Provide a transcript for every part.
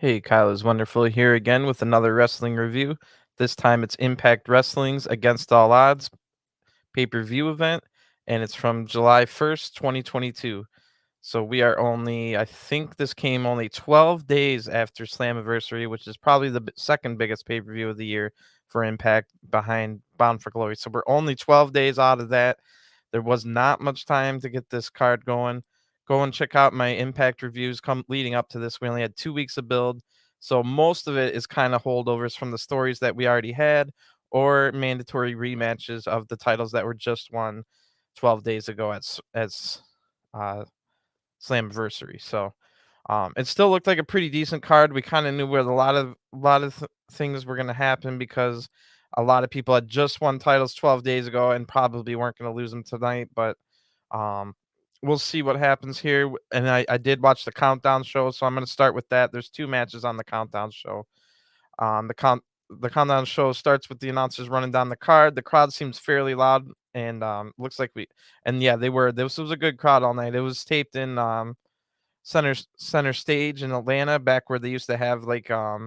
Hey, Kyle is wonderful here again with another wrestling review. This time it's Impact Wrestling's Against All Odds pay-per-view event, and it's from July 1st, 2022. So we are only, I think this came only 12 days after Slammiversary, which is probably the second biggest pay-per-view of the year for Impact behind Bound for Glory. So we're only 12 days out of that. There was not much time to get this card going. Go and check out my Impact reviews come leading up to this. We only had 2 weeks of build. So most of it is kind of holdovers from the stories that we already had or mandatory rematches of the titles that were just won 12 days ago as uh, Slammiversary. So it still looked like a pretty decent card. We kind of knew where a lot of things were going to happen because a lot of people had just won titles 12 days ago and probably weren't going to lose them tonight. But um, we'll see what happens here. And I did watch the countdown show, so I'm going to start with that. There's two matches on the countdown show. Um, the count the countdown show starts with the announcers running down the card. The crowd seems fairly loud, and looks like we. And yeah, they were. This was a good crowd all night. It was taped in center stage in Atlanta, back where they used to have like I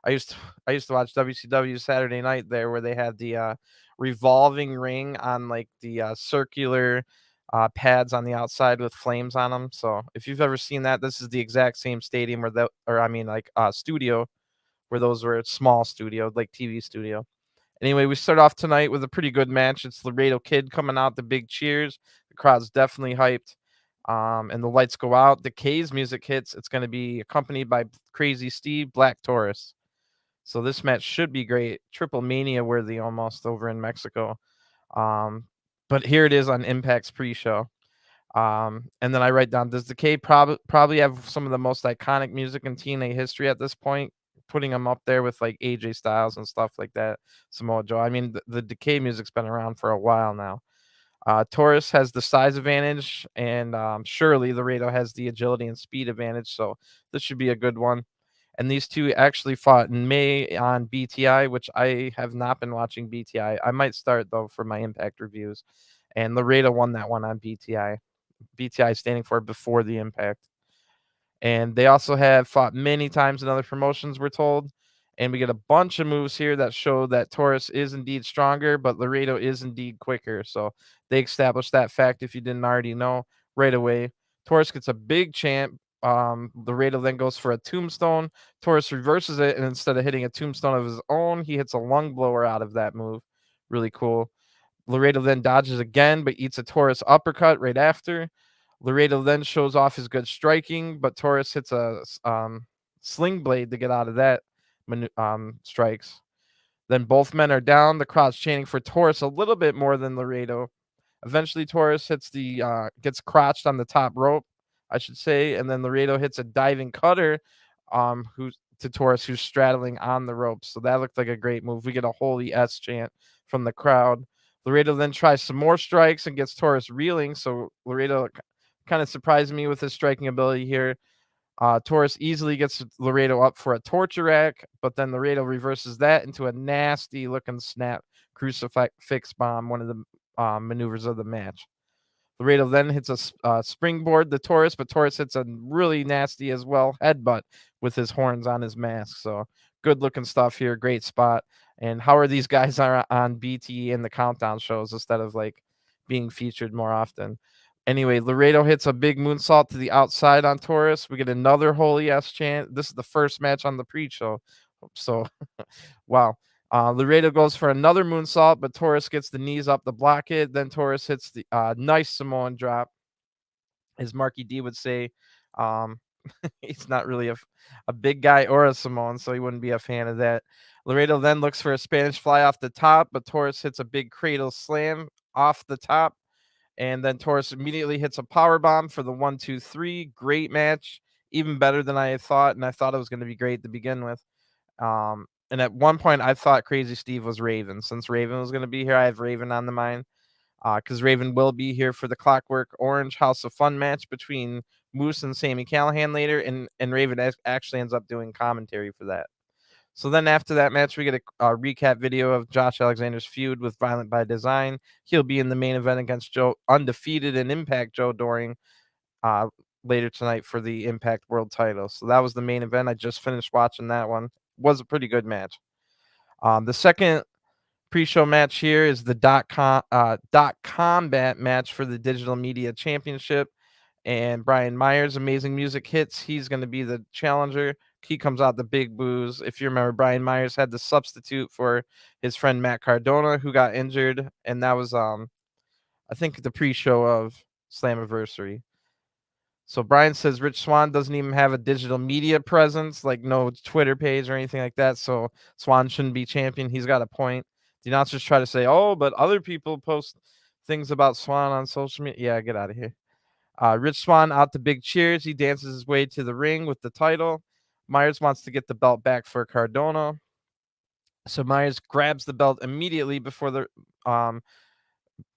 used to I used to watch WCW Saturday Night there, where they had the revolving ring on like the circular pads on the outside with flames on them. So if you've ever seen that, this is the exact same stadium where that, or I mean like studio where those were, small studio, like TV studio. Anyway, we start off tonight with a pretty good match. It's Laredo Kid coming out, the big cheers. The crowd's definitely hyped. And the lights go out. The K's music hits. It's going to be accompanied by Crazy Steve, Black Taurus. So this match should be great. Triple Mania worthy almost over in Mexico. Um, but here it is on Impact's pre-show. And then I write down, does the K probably have some of the most iconic music in TNA history at this point? Putting them up there with like AJ Styles and stuff like that. Samoa Joe. I mean, the Decay music's been around for a while now. Taurus has the size advantage, and surely Laredo has the agility and speed advantage. So this should be a good one. And these two actually fought in May on BTI, which I have not been watching BTI. I might start though for my Impact reviews. And Laredo won that one on BTI. BTI standing for Before the Impact. And they also have fought many times in other promotions, we're told. And we get a bunch of moves here that show that Taurus is indeed stronger, but Laredo is indeed quicker. So they established that fact if you didn't already know right away. Taurus gets a big chant. Laredo then goes for a tombstone. Taurus reverses it, and instead of hitting a tombstone of his own, he hits a lung blower out of that move. Really cool. Laredo then dodges again, but eats a Taurus uppercut right after. Laredo then shows off his good striking, but Taurus hits a sling blade to get out of that strikes. Then both men are down. The crowd's chanting for Taurus a little bit more than Laredo. Eventually, Taurus hits gets crotched on the top rope, I should say, and then Laredo hits a diving cutter, who's to Taurus, who's straddling on the ropes. So that looked like a great move. We get a holy S chant from the crowd. Laredo then tries some more strikes and gets Taurus reeling. So Laredo kind of surprised me with his striking ability here. Taurus easily gets Laredo up for a torture rack, but then Laredo reverses that into a nasty looking snap crucifix bomb, one of the maneuvers of the match. Laredo then hits a springboard to Taurus, but Taurus hits a really nasty as well headbutt with his horns on his mask. So good looking stuff here. Great spot. And how are these guys on BT and the countdown shows instead of like being featured more often? Anyway, Laredo hits a big moonsault to the outside on Taurus. We get another holy S chant. This is the first match on the pre-show. So, wow. Laredo goes for another moonsault, but Taurus gets the knees up to block it. Then Taurus hits the nice Samoan drop, as Marky D would say. Um, he's not really a big guy or a Samoan, so he wouldn't be a fan of that. Laredo then looks for a Spanish fly off the top, but Taurus hits a big cradle slam off the top. And then Taurus immediately hits a power bomb for the 1-2-3. Great match, even better than I thought, and I thought it was going to be great to begin with. And at one point, I thought Crazy Steve was Raven. Since Raven was going to be here, I have Raven on the mind because Raven will be here for the Clockwork Orange House of Fun match between Moose and Sammy Callahan later, and Raven actually ends up doing commentary for that. So then after that match, we get a recap video of Josh Alexander's feud with Violent by Design. He'll be in the main event against Joe, undefeated in Impact Joe Doring. Uh, later tonight for the Impact World Title. So that was the main event. I just finished watching that one. Was a pretty good match. The second pre-show match here is the dot combat match for the Digital Media Championship, and Brian Myers, Amazing Music Hits. He's going to be the challenger. He comes out the big boos. If you remember, Brian Myers had the substitute for his friend Matt Cardona, who got injured, and that was I think the pre-show of Slammiversary. So Brian says Rich Swann doesn't even have a digital media presence, like no Twitter page or anything like that. So Swann shouldn't be champion. He's got a point. The announcers try to say, "Oh, but other people post things about Swann on social media." Yeah, get out of here. Rich Swann out the big cheers. He dances his way to the ring with the title. Myers wants to get the belt back for Cardona. So Myers grabs the belt immediately before the um,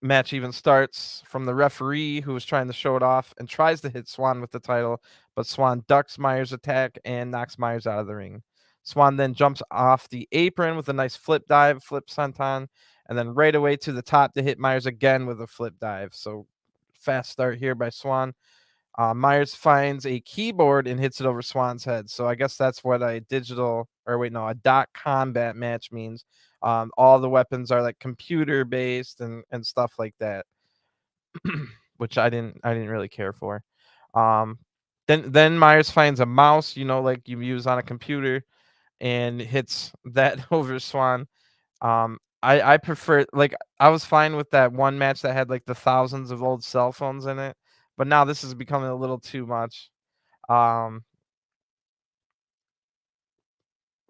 match even starts from the referee, who was trying to show it off and tries to hit Swann with the title, but Swann ducks Myers' attack and knocks Myers out of the ring. Swann then jumps off the apron with a nice flip dive, flip senton, and then right away to the top to hit Myers again with a flip dive. So fast start here by Swann. Myers finds a keyboard and hits it over Swann's head. So I guess that's what a a dot combat match means. All the weapons are like computer based and stuff like that, which I didn't really care for. Um, then Myers finds a mouse, like you use on a computer, and hits that over Swann. I prefer, like, I was fine with that one match that had like the thousands of old cell phones in it, but now this is becoming a little too much. Um,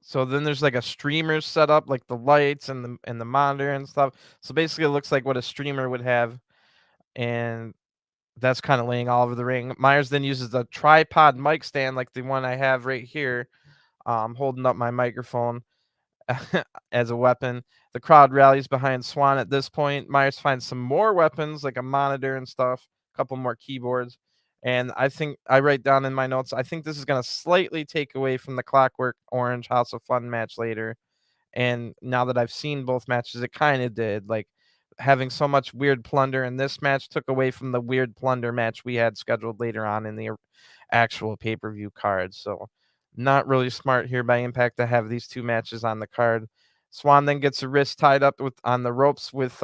so then there's like a streamer set up, like the lights and the monitor and stuff. So basically, it looks like what a streamer would have, and that's kind of laying all over the ring. Myers then uses a tripod mic stand, like the one I have right here, holding up my microphone as a weapon. The crowd rallies behind Swann at this point. Myers finds some more weapons, like a monitor and stuff, a couple more keyboards. And I think I write down in my notes, I think this is going to slightly take away from the Clockwork Orange House of Fun match later. And now that I've seen both matches, it kind of did. Like, having so much weird plunder in this match took away from the weird plunder match we had scheduled later on in the actual pay-per-view card. So not really smart here by Impact to have these two matches on the card. Swann then gets a wrist tied up with on the ropes with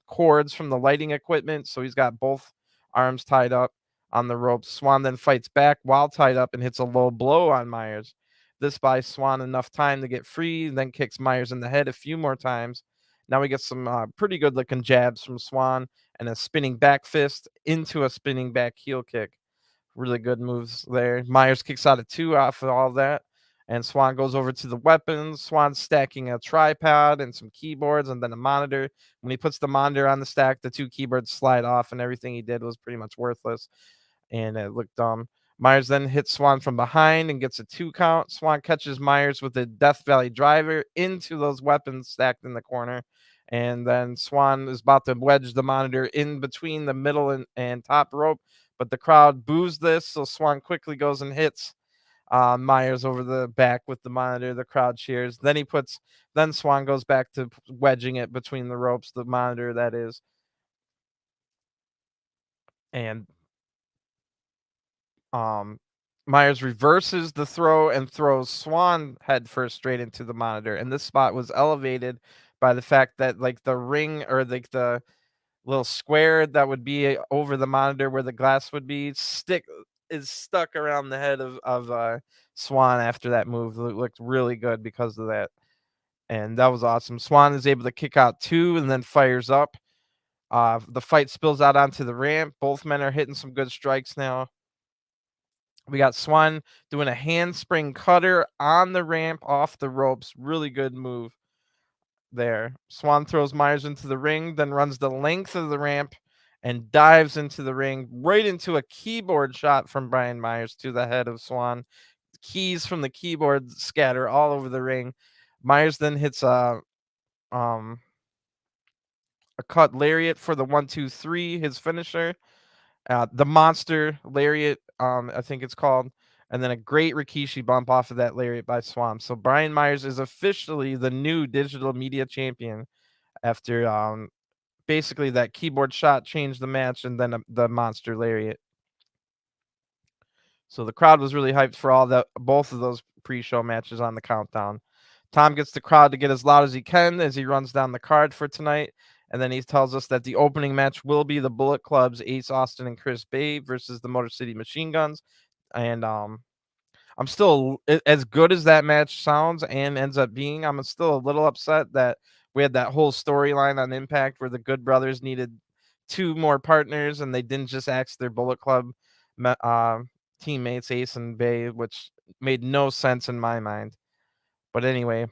cords from the lighting equipment, so he's got both arms tied up on the ropes. Swann then fights back while tied up and hits a low blow on Myers. This buys Swann enough time to get free, then kicks Myers in the head a few more times. Now we get some pretty good looking jabs from Swann and a spinning back fist into a spinning back heel kick. Really good moves there. Myers kicks out of two off of all that. And Swann goes over to the weapons. Swann's stacking a tripod and some keyboards and then a monitor. When he puts the monitor on the stack, the two keyboards slide off, and everything he did was pretty much worthless. And it looked dumb. Myers then hits Swann from behind and gets a 2 count. Swann catches Myers with a Death Valley driver into those weapons stacked in the corner. And then Swann is about to wedge the monitor in between the middle and top rope, but the crowd boos this, so Swann quickly goes and hits Myers over the back with the monitor. The crowd cheers. Then Swann goes back to wedging it between the ropes, the monitor that is, and Um, Myers reverses the throw and throws Swann headfirst straight into the monitor. And this spot was elevated by the fact that, like, the ring, or like the little square that would be over the monitor where the glass would be is stuck around the head of Swann after that move. It looked really good because of that. And that was awesome. Swann is able to kick out two and then fires up. The fight spills out onto the ramp. Both men are hitting some good strikes now. We got Swann doing a handspring cutter on the ramp off the ropes. Really good move there. Swann throws Myers into the ring, then runs the length of the ramp and dives into the ring, right into a keyboard shot from Brian Myers to the head of Swann. Keys from the keyboard scatter all over the ring. Myers then hits um a cut lariat for the 1-2-3, his finisher. The monster lariat, I think it's called, and then a great Rikishi bump off of that lariat by Swamp. So Brian Myers is officially the new digital media champion after basically that keyboard shot changed the match, and then the monster lariat. So the crowd was really hyped for all the both of those pre-show matches on the countdown. Tom gets the crowd to get as loud as he can as he runs down the card for tonight. And then he tells us that the opening match will be the Bullet Club's Ace Austin and Chris Bay versus the Motor City Machine Guns. And I'm still, as good as that match sounds and ends up being, I'm still a little upset that we had that whole storyline on Impact where the Good Brothers needed two more partners and they didn't just ask their Bullet Club teammates Ace and Bay, which made no sense in my mind. But anyway,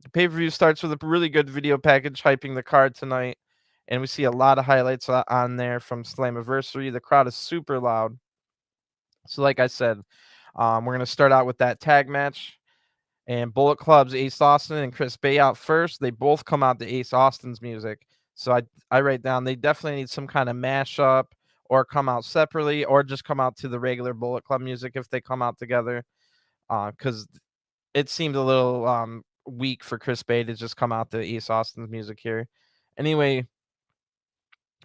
the pay-per-view starts with a really good video package hyping the card tonight, and we see a lot of highlights on there from Slammiversary. The crowd is super loud. So like I said, we're going to start out with that tag match. And Bullet Club's Ace Austin and Chris Bay out first. They both come out to Ace Austin's music. So I write down they definitely need some kind of mashup or come out separately or just come out to the regular Bullet Club music if they come out together. Because it seemed a little weak for Chris Bay to just come out to Ace Austin's music here. Anyway,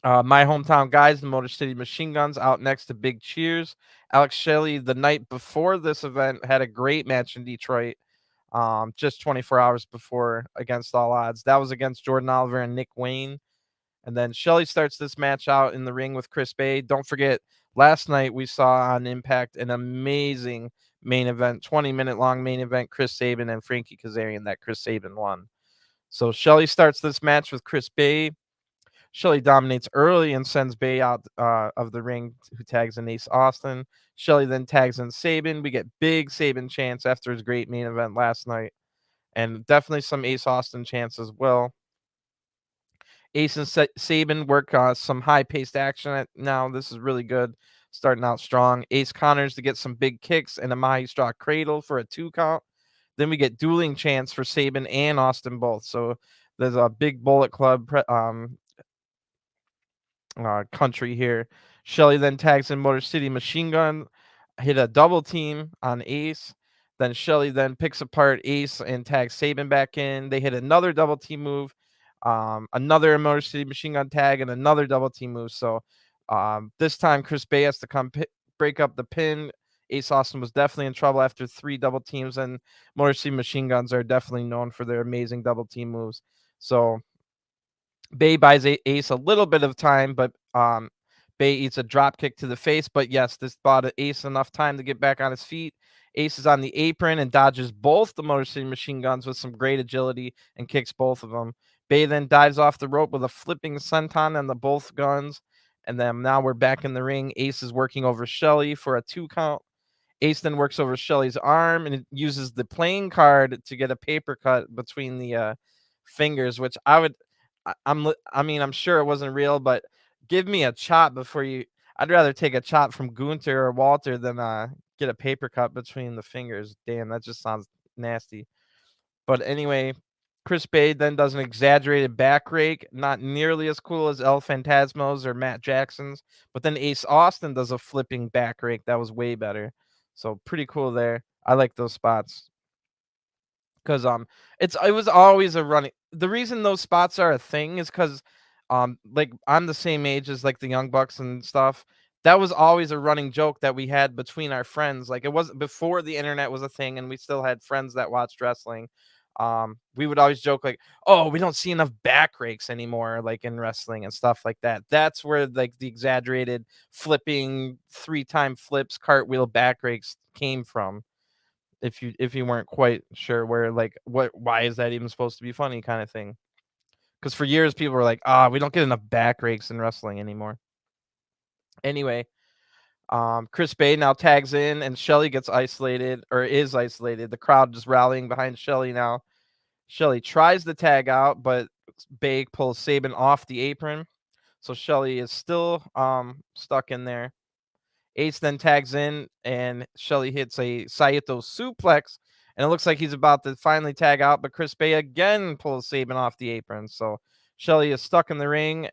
my hometown guys, the Motor City Machine Guns, out next to Big Cheers. Alex Shelley, the night before this event, had a great match in Detroit, just 24 hours before Against All Odds. That was against Jordan Oliver and Nick Wayne. And then Shelley starts this match out in the ring with Chris Bay. Don't forget, last night we saw on Impact an amazing main event, 20-minute long main event, Chris Sabin and Frankie Kazarian, that Chris Sabin won. So Shelley starts this match with Chris Bay. Shelley dominates early and sends Bay out of the ring, who tags in Ace Austin. Shelley then tags in Sabin. We get big Sabin chants after his great main event last night, and definitely some Ace Austin chants as well. Ace and Sabin work some high-paced action now. This is really good, starting out strong. Ace counters to get some big kicks and a Mahi-Straw cradle for a 2 count. Then we get dueling chants for Sabin and Austin both. So there's a big Bullet Club country here. Shelley then tags in Motor City Machine Gun, hit a double team on Ace. Then Shelley then picks apart Ace and tags Sabin back in. They hit another double team move, another Motor City Machine Gun tag, and another double team move. So this time Chris Bay has to come break up the pin. Ace Austin was definitely in trouble after 3 double teams, and Motor City Machine Guns are definitely known for their amazing double team moves. So Bay buys Ace a little bit of time, but Bay eats a drop kick to the face. But yes, this bought Ace enough time to get back on his feet. Ace is on the apron and dodges both the Motor City Machine Guns with some great agility and kicks both of them. Bay then dives off the rope with a flipping senton on the both guns. And then now we're back in the ring. Ace is working over Shelley for a 2 count. Ace then works over Shelley's arm and uses the playing card to get a paper cut between the fingers, which I'm sure it wasn't real, but give me a chop before you. I'd rather take a chop from Gunter or Walter than get a paper cut between the fingers. Damn, that just sounds nasty. But anyway, Chris Bay then does an exaggerated back rake, not nearly as cool as El Phantasmo's or Matt Jackson's. But then Ace Austin does a flipping back rake that was way better. So pretty cool there. I like those spots because it was always a running. The reason those spots are a thing is because like I'm the same age as like the Young Bucks and stuff. That was always a running joke that we had between our friends. Like it wasn't before the internet was a thing and we still had friends that watched wrestling. We would always joke like, oh, we don't see enough back rakes anymore, like in wrestling and stuff like that. That's where like the exaggerated flipping 3-time flips, cartwheel back rakes came from. If you weren't quite sure where like why is that even supposed to be funny kind of thing. Because for years people were like, we don't get enough back rakes in wrestling anymore. Anyway, Chris Bay now tags in and Shelley gets isolated or is isolated. The crowd just rallying behind Shelley now. Shelley tries to tag out, but Bay pulls Sabin off the apron. So Shelley is still stuck in there. Ace then tags in and Shelley hits a Saito suplex. And it looks like he's about to finally tag out, but Chris Bay again pulls Sabin off the apron. So Shelley is stuck in the ring.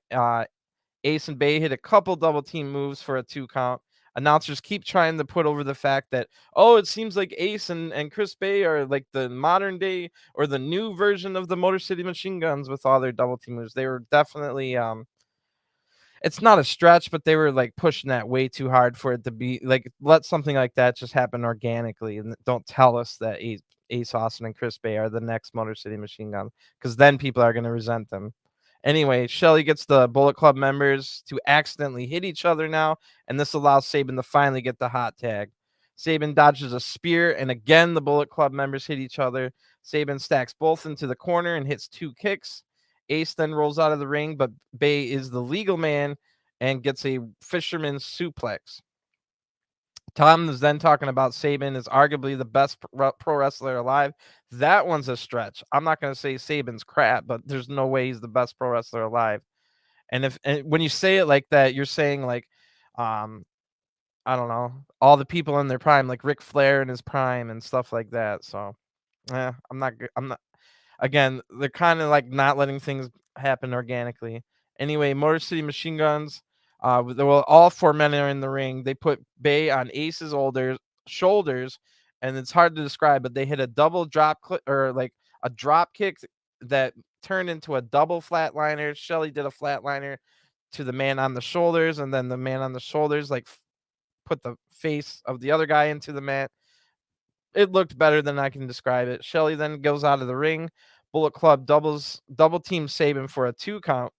Ace and Bay hit a couple double team moves for a 2 count. Announcers keep trying to put over the fact that, it seems like Ace and Chris Bay are like the modern day or the new version of the Motor City Machine Guns with all their double team moves. They were definitely it's not a stretch, but they were like pushing that way too hard for it to be like let something like that just happen organically, and don't tell us that Ace Austin and Chris Bay are the next Motor City Machine Gun, because then people are going to resent them. Anyway, Shelly gets the Bullet Club members to accidentally hit each other now, and this allows Sabin to finally get the hot tag. Sabin dodges a spear, and again the Bullet Club members hit each other. Sabin stacks both into the corner and hits 2 kicks. Ace then rolls out of the ring, but Bay is the legal man and gets a fisherman's suplex. Tom is then talking about Sabin is arguably the best pro wrestler alive. That one's a stretch. I'm not going to say Sabin's crap, but there's no way he's the best pro wrestler alive. And when you say it like that, you're saying like, um, I don't know, all the people in their prime, like Ric Flair in his prime and stuff like that. So, yeah, I'm not. Again, they're kind of like not letting things happen organically. Anyway, Motor City Machine Guns. Well, all 4 men are in the ring. They put Bay on Ace's shoulders, and it's hard to describe, but they hit a double drop or like a drop kick that turned into a double flatliner. Shelly did a flatliner to the man on the shoulders, and then the man on the shoulders like put the face of the other guy into the mat. It looked better than I can describe it. Shelly then goes out of the ring. Bullet Club double team Sabin for a 2 count.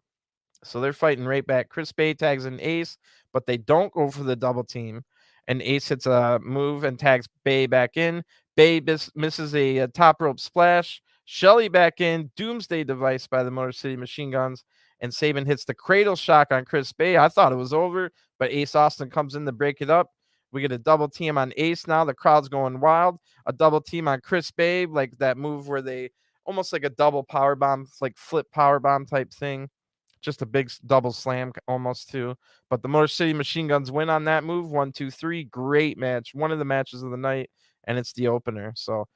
So they're fighting right back. Chris Bay tags an Ace, but they don't go for the double team. And Ace hits a move and tags Bay back in. Bay misses a top rope splash. Shelly back in. Doomsday device by the Motor City Machine Guns. And Sabin hits the cradle shock on Chris Bay. I thought it was over, but Ace Austin comes in to break it up. We get a double team on Ace now. The crowd's going wild. A double team on Chris Bay, like that move where they almost like a double power bomb, like flip power bomb type thing. Just a big double slam almost too. But the Motor City Machine Guns win on that move. 1, 2, 3. Great match. One of the matches of the night, and it's the opener. So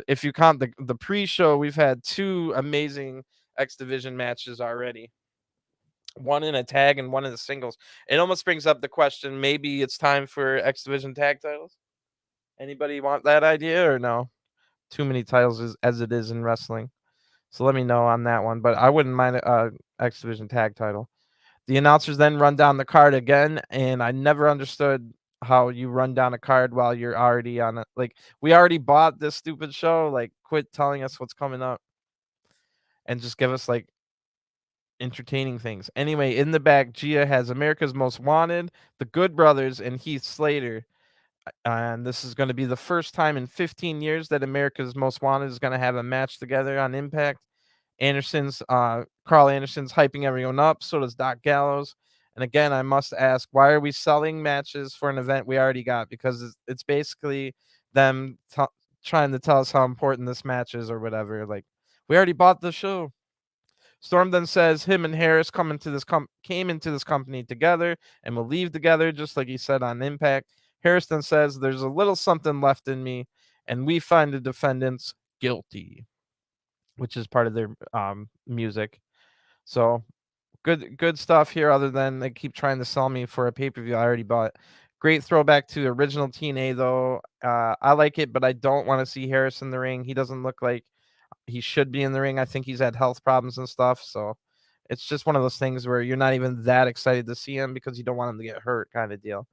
if you count the pre-show, we've had 2 amazing X Division matches already. One in a tag and one in the singles. It almost brings up the question, maybe it's time for X Division tag titles. Anybody want that idea or no? Too many titles as it is in wrestling. So let me know on that one. But I wouldn't mind X Division tag title. The announcers then run down the card again, and I never understood how you run down a card while you're already on it. Like, we already bought this stupid show. Like, quit telling us what's coming up and just give us like entertaining things. Anyway, in the back, Gia has America's Most Wanted, the Good Brothers, and Heath Slater. And this is going to be the first time in 15 years that America's Most Wanted is going to have a match together on Impact. Carl Anderson's hyping everyone up. So does Doc Gallows. And again, I must ask, why are we selling matches for an event we already got? Because it's basically them trying to tell us how important this match is or whatever. Like, we already bought the show. Storm then says him and Harris came into this company together and will leave together, just like he said on Impact. Harris then says there's a little something left in me, and we find the defendants guilty, which is part of their music. So good stuff here, other than they keep trying to sell me for a pay-per-view I already bought. Great throwback to the original TNA, though. I like it, but I don't want to see Harris in the ring. He doesn't look like he should be in the ring. I think he's had health problems and stuff. So it's just one of those things where you're not even that excited to see him because you don't want him to get hurt kind of deal.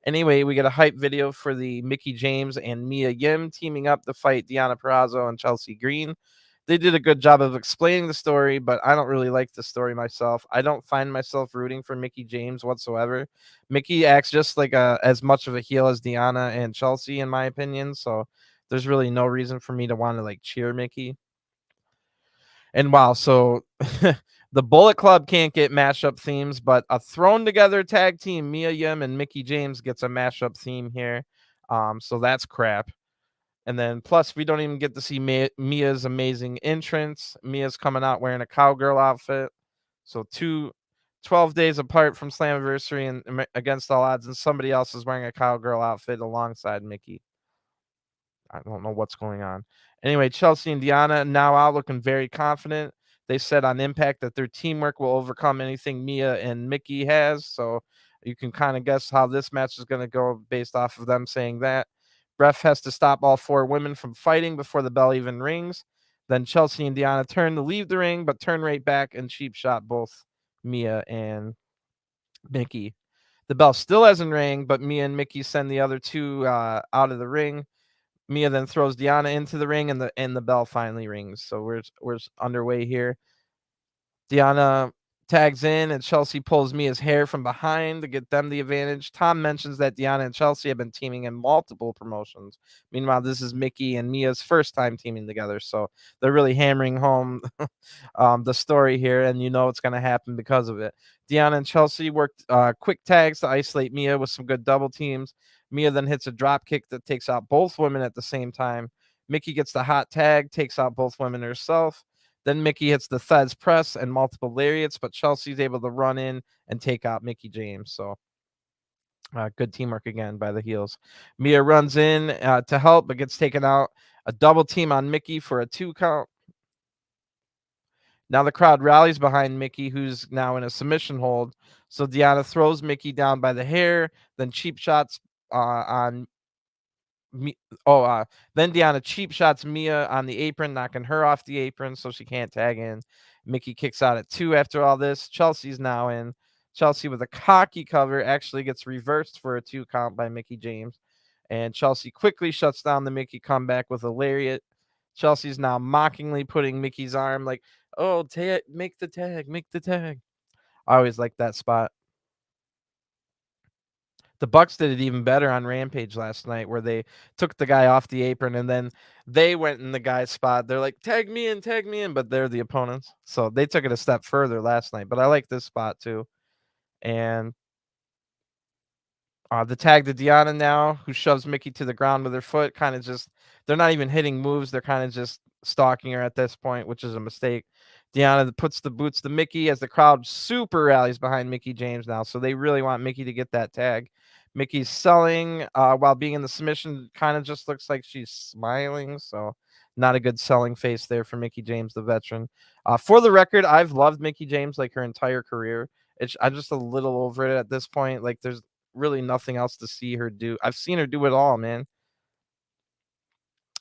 Anyway, we get a hype video for the Mickie James and Mia Yim teaming up to fight Deonna Purrazzo and Chelsea Green. They did a good job of explaining the story, but I don't really like the story myself. I don't find myself rooting for Mickie James whatsoever. Mickie acts just like as much of a heel as Deonna and Chelsea, in my opinion. So there's really no reason for me to want to like cheer Mickie. And wow, so the Bullet Club can't get mashup themes, but a thrown together tag team, Mia Yim and Mickie James, gets a mashup theme here. So that's crap. And then plus we don't even get to see Mia's amazing entrance. Mia's coming out wearing a cowgirl outfit. So 12 days apart from Slammiversary and Against All Odds, and somebody else is wearing a cowgirl outfit alongside Mickie. I don't know what's going on. Anyway, Chelsea and Deonna now out looking very confident. They said on Impact that their teamwork will overcome anything Mia and Mickie has. So you can kind of guess how this match is going to go based off of them saying that. Ref has to stop all 4 women from fighting before the bell even rings. Then Chelsea and Deonna turn to leave the ring, but turn right back and cheap shot both Mia and Mickey. The bell still hasn't rang, but Mia and Mickey send the other two out of the ring. Mia then throws Deanna into the ring, and the bell finally rings. So we're underway here. Deanna tags in, and Chelsea pulls Mia's hair from behind to get them the advantage. Tom mentions that Deanna and Chelsea have been teaming in multiple promotions. Meanwhile, this is Mickey and Mia's first time teaming together, so they're really hammering home the story here, and you know it's going to happen because of it. Deanna and Chelsea worked quick tags to isolate Mia with some good double teams. Mia then hits a drop kick that takes out both women at the same time. Mickey gets the hot tag, takes out both women herself. Then Mickey hits the Thesz press and multiple lariats, but Chelsea's able to run in and take out Mickey James. So good teamwork again by the heels. Mia runs in to help, but gets taken out. A double team on Mickey for a 2 count. Now the crowd rallies behind Mickey, who's now in a submission hold. So Deanna throws Mickey down by the hair, then cheap shots on me. Then Deanna cheap shots Mia on the apron, knocking her off the apron so she can't tag in. Mickey kicks out at 2 after all this. Chelsea's now in. Chelsea with a cocky cover actually gets reversed for a 2 count by Mickey James. And Chelsea quickly shuts down the Mickey comeback with a lariat. Chelsea's now mockingly putting Mickey's arm like, oh, make the tag, make the tag. I always like that spot. The Bucks did it even better on Rampage last night, where they took the guy off the apron and then they went in the guy's spot. They're like, tag me in, but they're the opponents. So they took it a step further last night. But I like this spot too. And the tag to Deanna now, who shoves Mickey to the ground with her foot. Kind of just, they're not even hitting moves. They're kind of just stalking her at this point, which is a mistake. Deanna puts the boots to Mickey as the crowd super rallies behind Mickey James now. So they really want Mickey to get that tag. Mickey's selling while being in the submission. Kind of just looks like she's smiling. So not a good selling face there for Mickey James, the veteran. For the record, I've loved Mickey James like her entire career. I'm just a little over it at this point. Like there's really nothing else to see her do. I've seen her do it all, man.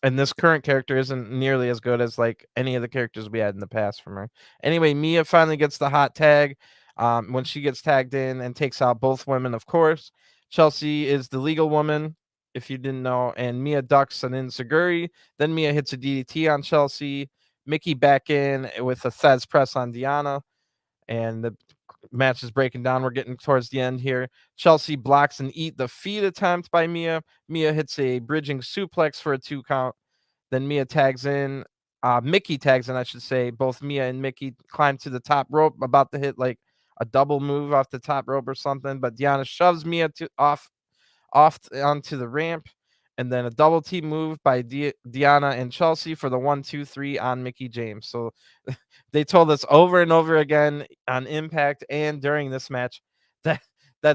And this current character isn't nearly as good as like any of the characters we had in the past from her. Anyway, Mia finally gets the hot tag when she gets tagged in and takes out both women, of course. Chelsea is the legal woman, if you didn't know, and Mia ducks an enziguri. Then Mia hits a DDT on Chelsea. Mickey back in with a Thesz press on Deanna. And the match is breaking down. We're getting towards the end here. Chelsea blocks an eat the feet attempt by Mia. Mia hits a bridging suplex for a 2 count. Then Mia tags in. Mickey tags in, I should say. Both Mia and Mickey climb to the top rope, about to hit like a double move off the top rope or something. But Deanna shoves Mia onto the ramp. And then a double team move by Deanna and Chelsea for the 1-2-3 on Mickey James. So they told us over and over again on Impact and during this match that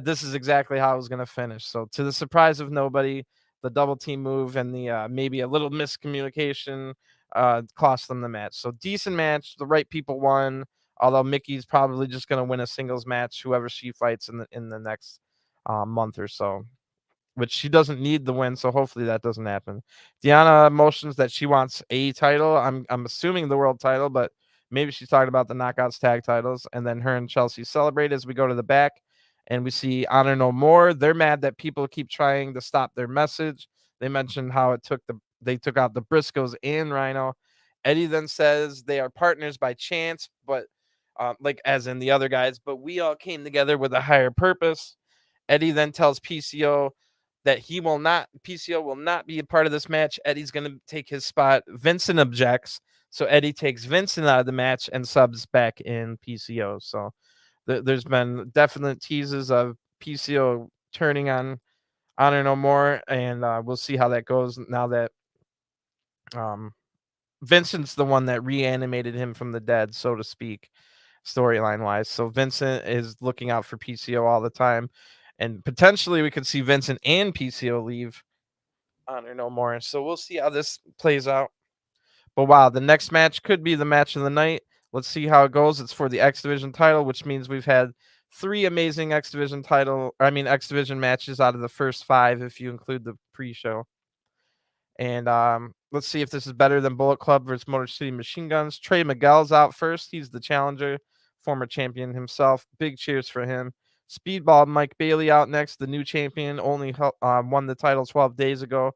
this is exactly how it was going to finish. So to the surprise of nobody, the double team move and the maybe a little miscommunication cost them the match. So decent match. The right people won. Although Mickey's probably just going to win a singles match, whoever she fights in the next month or so, which she doesn't need the win, so hopefully that doesn't happen. Deanna motions that she wants a title. I'm assuming the world title, but maybe she's talking about the Knockouts tag titles. And then her and Chelsea celebrate as we go to the back, and we see Honor No More. They're mad that people keep trying to stop their message. They mentioned how they took out the Briscoes and Rhino. Eddie then says they are partners by chance, but like as in the other guys, but we all came together with a higher purpose. Eddie then tells PCO that PCO will not be a part of this match. Eddie's going to take his spot. Vincent objects. So Eddie takes Vincent out of the match and subs back in PCO. So there's been definite teases of PCO turning on Honor No More, and we'll see how that goes now that Vincent's the one that reanimated him from the dead, so to speak, storyline wise. So Vincent is looking out for PCO all the time. And potentially we could see Vincent and PCO leave Honor No More. So we'll see how this plays out. But wow, the next match could be the match of the night. Let's see how it goes. It's for the X Division title, which means we've had 3 amazing X Division X Division matches out of the first 5 if you include the pre-show. And let's see if this is better than Bullet Club versus Motor City Machine Guns. Trey Miguel's out first. He's the challenger, former champion himself. Big cheers for him. Speedball Mike Bailey out next, the new champion, only won the title 12 days ago.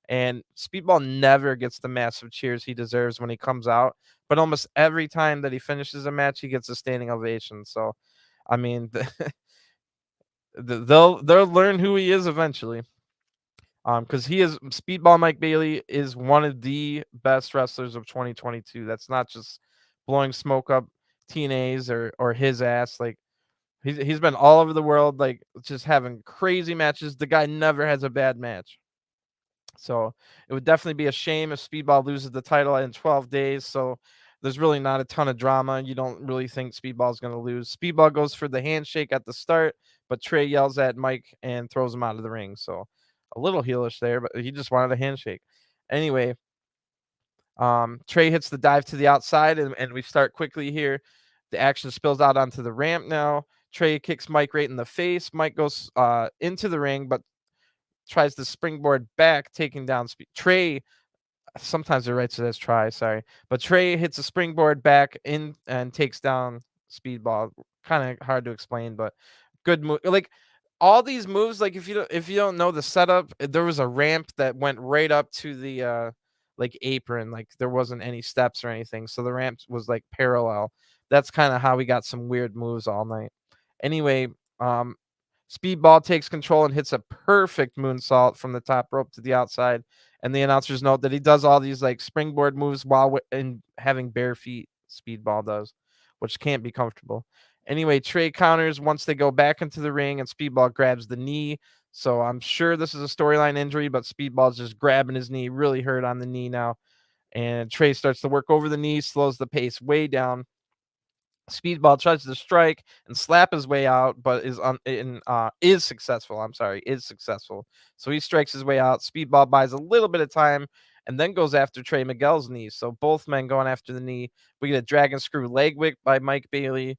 And Speedball never gets the massive cheers he deserves when he comes out, but almost every time that he finishes a match, he gets a standing ovation. So, I mean, they'll learn who he is eventually. Because he is Speedball Mike Bailey is one of the best wrestlers of 2022. That's not just blowing smoke up TNA's or his ass. Like he's been all over the world, like just having crazy matches. The guy never has a bad match. So it would definitely be a shame if Speedball loses the title in 12 days. So there's really not a ton of drama. You don't really think Speedball's going to lose. Speedball goes for the handshake at the start, but Trey yells at Mike and throws him out of the ring. So a little heelish there, but he just wanted a handshake. Anyway, Trey hits the dive to the outside, and we start quickly here. The action spills out onto the ramp now. Trey kicks Mike right in the face. Mike goes into the ring, but tries to springboard back, taking down Trey. Sometimes it writes it as try, sorry. But Trey hits a springboard back in and takes down Speedball. Kind of hard to explain, but good move. Like all these moves, like if you don't know the setup, there was a ramp that went right up to the like apron, like there wasn't any steps or anything. So the ramp was like parallel. That's kind of how we got some weird moves all night. Anyway, um Speedball takes control and hits a perfect moonsault from the top rope to the outside. And the announcers note that he does all these like springboard moves while in having bare feet. Speedball does, which can't be comfortable. Anyway, Trey counters once they go back into the ring, and Speedball grabs the knee. So I'm sure this is a storyline injury, but Speedball's just grabbing his knee, really hurt on the knee now. And Trey starts to work over the knee, slows the pace way down. Speedball tries to strike and slap his way out, but is successful. I'm sorry, is successful. So he strikes his way out. Speedball buys a little bit of time and then goes after Trey Miguel's knee. So both men going after the knee. We get a dragon screw leg whip by Mike Bailey,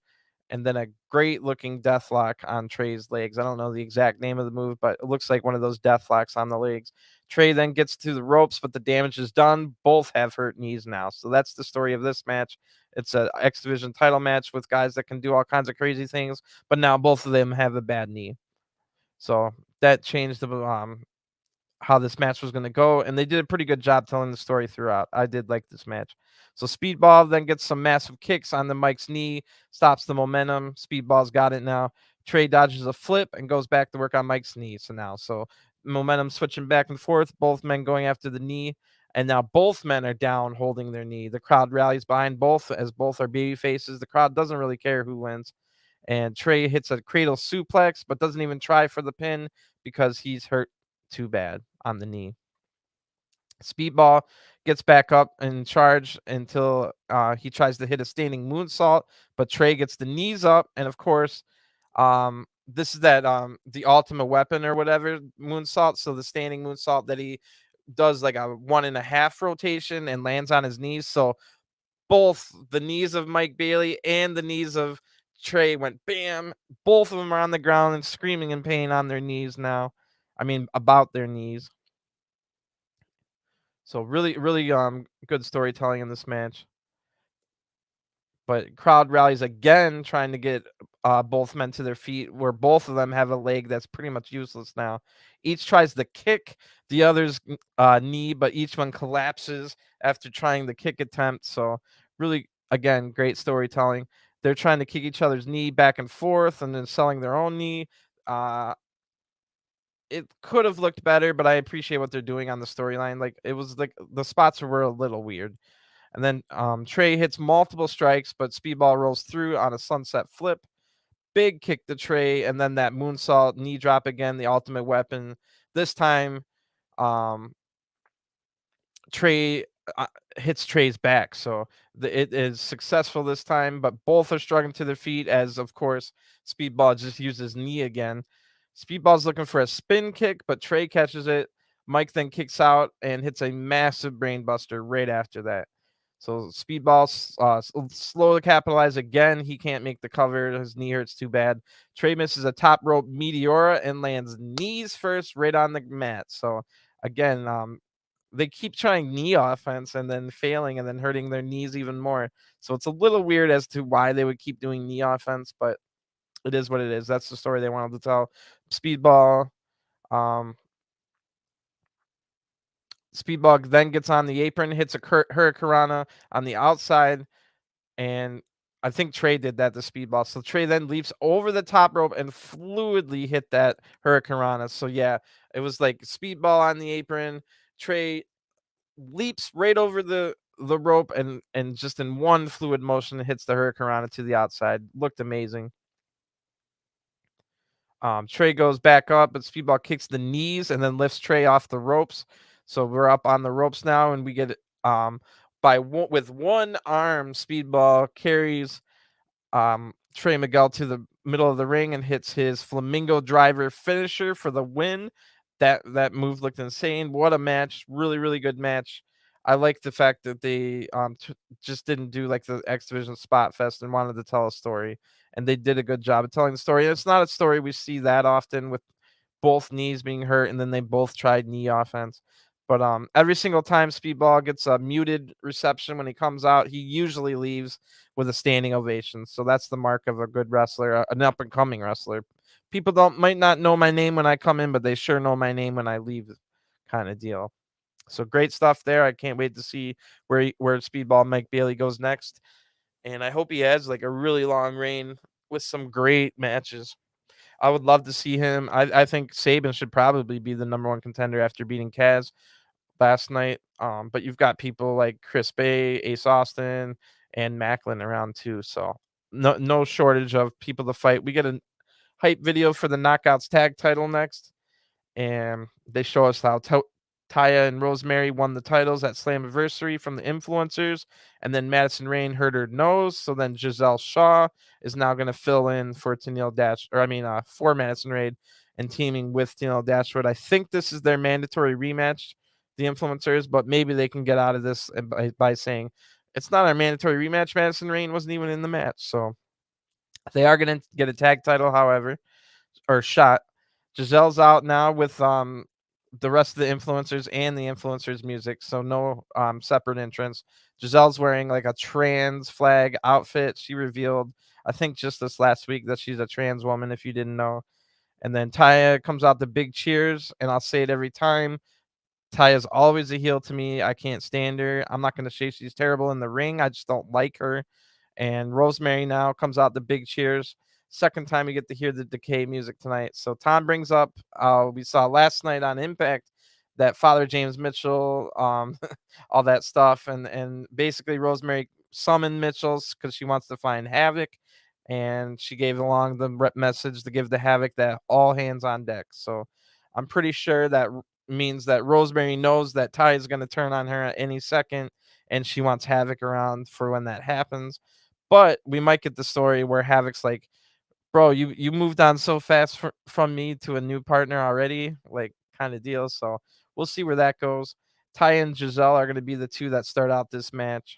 and then a great looking death lock on Trey's legs. I don't know the exact name of the move, but it looks like one of those death locks on the legs. Trey then gets to the ropes, but the damage is done. Both have hurt knees now. So that's the story of this match. It's a X Division title match with guys that can do all kinds of crazy things, but now both of them have a bad knee. So that changed the how this match was going to go, and they did a pretty good job telling the story throughout. I did like this match. So Speedball then gets some massive kicks on the Mike's knee, stops the momentum. Speedball's got it now. Trey dodges a flip and goes back to work on Mike's knee. So momentum switching back and forth, both men going after the knee, and now both men are down holding their knee. The crowd rallies behind both as both are baby faces. The crowd doesn't really care who wins. And Trey hits a cradle suplex, but doesn't even try for the pin because he's hurt too bad on the knee. Speedball gets back up in charge until he tries to hit a standing moonsault, but Trey gets the knees up, and of course, this is that the ultimate weapon or whatever moonsault. So the standing moonsault that he does like a 1.5 rotation and lands on his knees. So both the knees of Mike Bailey and the knees of Trey went bam. Both of them are on the ground and screaming in pain on their knees now. I mean, about their knees. So really, really good storytelling in this match. But crowd rallies again, trying to get both men to their feet, where both of them have a leg that's pretty much useless now. Each tries to kick the other's knee, but each one collapses after trying the kick attempt. So really, again, great storytelling. They're trying to kick each other's knee back and forth and then selling their own knee. It could have looked better, but I appreciate what they're doing on the storyline. Like it was like the spots were a little weird. And then Trey hits multiple strikes, but Speedball rolls through on a sunset flip. Big kick to Trey, and then that moonsault knee drop again, the ultimate weapon. This time, um, Trey hits Trey's back, so it is successful this time. But both are struggling to their feet, as of course Speedball just uses knee again. Speedball's looking for a spin kick, but Trey catches it. Mike then kicks out and hits a massive brainbuster right after that. So Speedball slow to capitalize again. He can't make the cover. His knee hurts too bad. Trey misses a top rope Meteora and lands knees first right on the mat. So again, they keep trying knee offense and then failing and then hurting their knees even more. So it's a little weird as to why they would keep doing knee offense, but It is what it is. That's the story they wanted to tell. Speedball, um, Speedball then gets on the apron, hits a Hurricanrana on the outside, and I think Trey did that to Speedball. So Trey then leaps over the top rope and fluidly hit that Hurricanrana. So yeah, it was like Speedball on the apron. Trey leaps right over the rope and just in one fluid motion hits the Hurricanrana to the outside. Looked amazing. Trey goes back up, but Speedball kicks the knees and then lifts Trey off the ropes. So we're up on the ropes now, and we get with one arm, Speedball carries Trey Miguel to the middle of the ring and hits his flamingo driver finisher for the win. That move looked insane. What a match! Really, really good match. I like the fact that they just didn't do like the X Division Spot Fest and wanted to tell a story, and they did a good job of telling the story. And it's not a story we see that often with both knees being hurt, and then they both tried knee offense. But every single time Speedball gets a muted reception when he comes out, he usually leaves with a standing ovation. So that's the mark of a good wrestler, an up and coming wrestler. People don't might not know my name when I come in, but they sure know my name when I leave, kind of deal. So great stuff there. I can't wait to see where Speedball Mike Bailey goes next, and I hope he has like a really long reign with some great matches. I would love to see him. I think Saban should probably be the number one contender after beating Kaz last night. But you've got people like Chris Bay, Ace Austin, and Macklin around too. So no shortage of people to fight. We get a hype video for the Knockouts tag title next, and they show us how Taya and Rosemary won the titles at Slammiversary from the influencers, and then Madison Rain hurt her nose, so then Giselle Shaw is now going to fill in for Tennille Dash, for Madison Rain and teaming with Tennille Dashwood. I think this is their mandatory rematch, the influencers, but maybe they can get out of this by saying it's not our mandatory rematch. Madison Rain wasn't even in the match, so they are going to get a tag title, however, or shot. Giselle's out now with the rest of the influencers and the influencers music, so no separate entrance. Giselle's wearing like a trans flag outfit. She revealed, I think just this last week, that she's a trans woman, if you didn't know. And then Taya comes out the big cheers, and I'll say it every time. Taya's always a heel to me. I can't stand her. I'm not going to say she's terrible in the ring. I just don't like her. And Rosemary now comes out the big cheers. Second time we get to hear the Decay music tonight. So Tom brings up, we saw last night on Impact that Father James Mitchell, all that stuff, and basically Rosemary summoned Mitchell's because she wants to find Havoc, and she gave along the message to give the Havoc that all hands on deck. So I'm pretty sure that means that Rosemary knows that Ty is going to turn on her at any second, and she wants Havoc around for when that happens. But we might get the story where Havoc's like, bro, you moved on so fast from me to a new partner already, like kind of deal. So we'll see where that goes. Ty and Giselle are going to be the two that start out this match.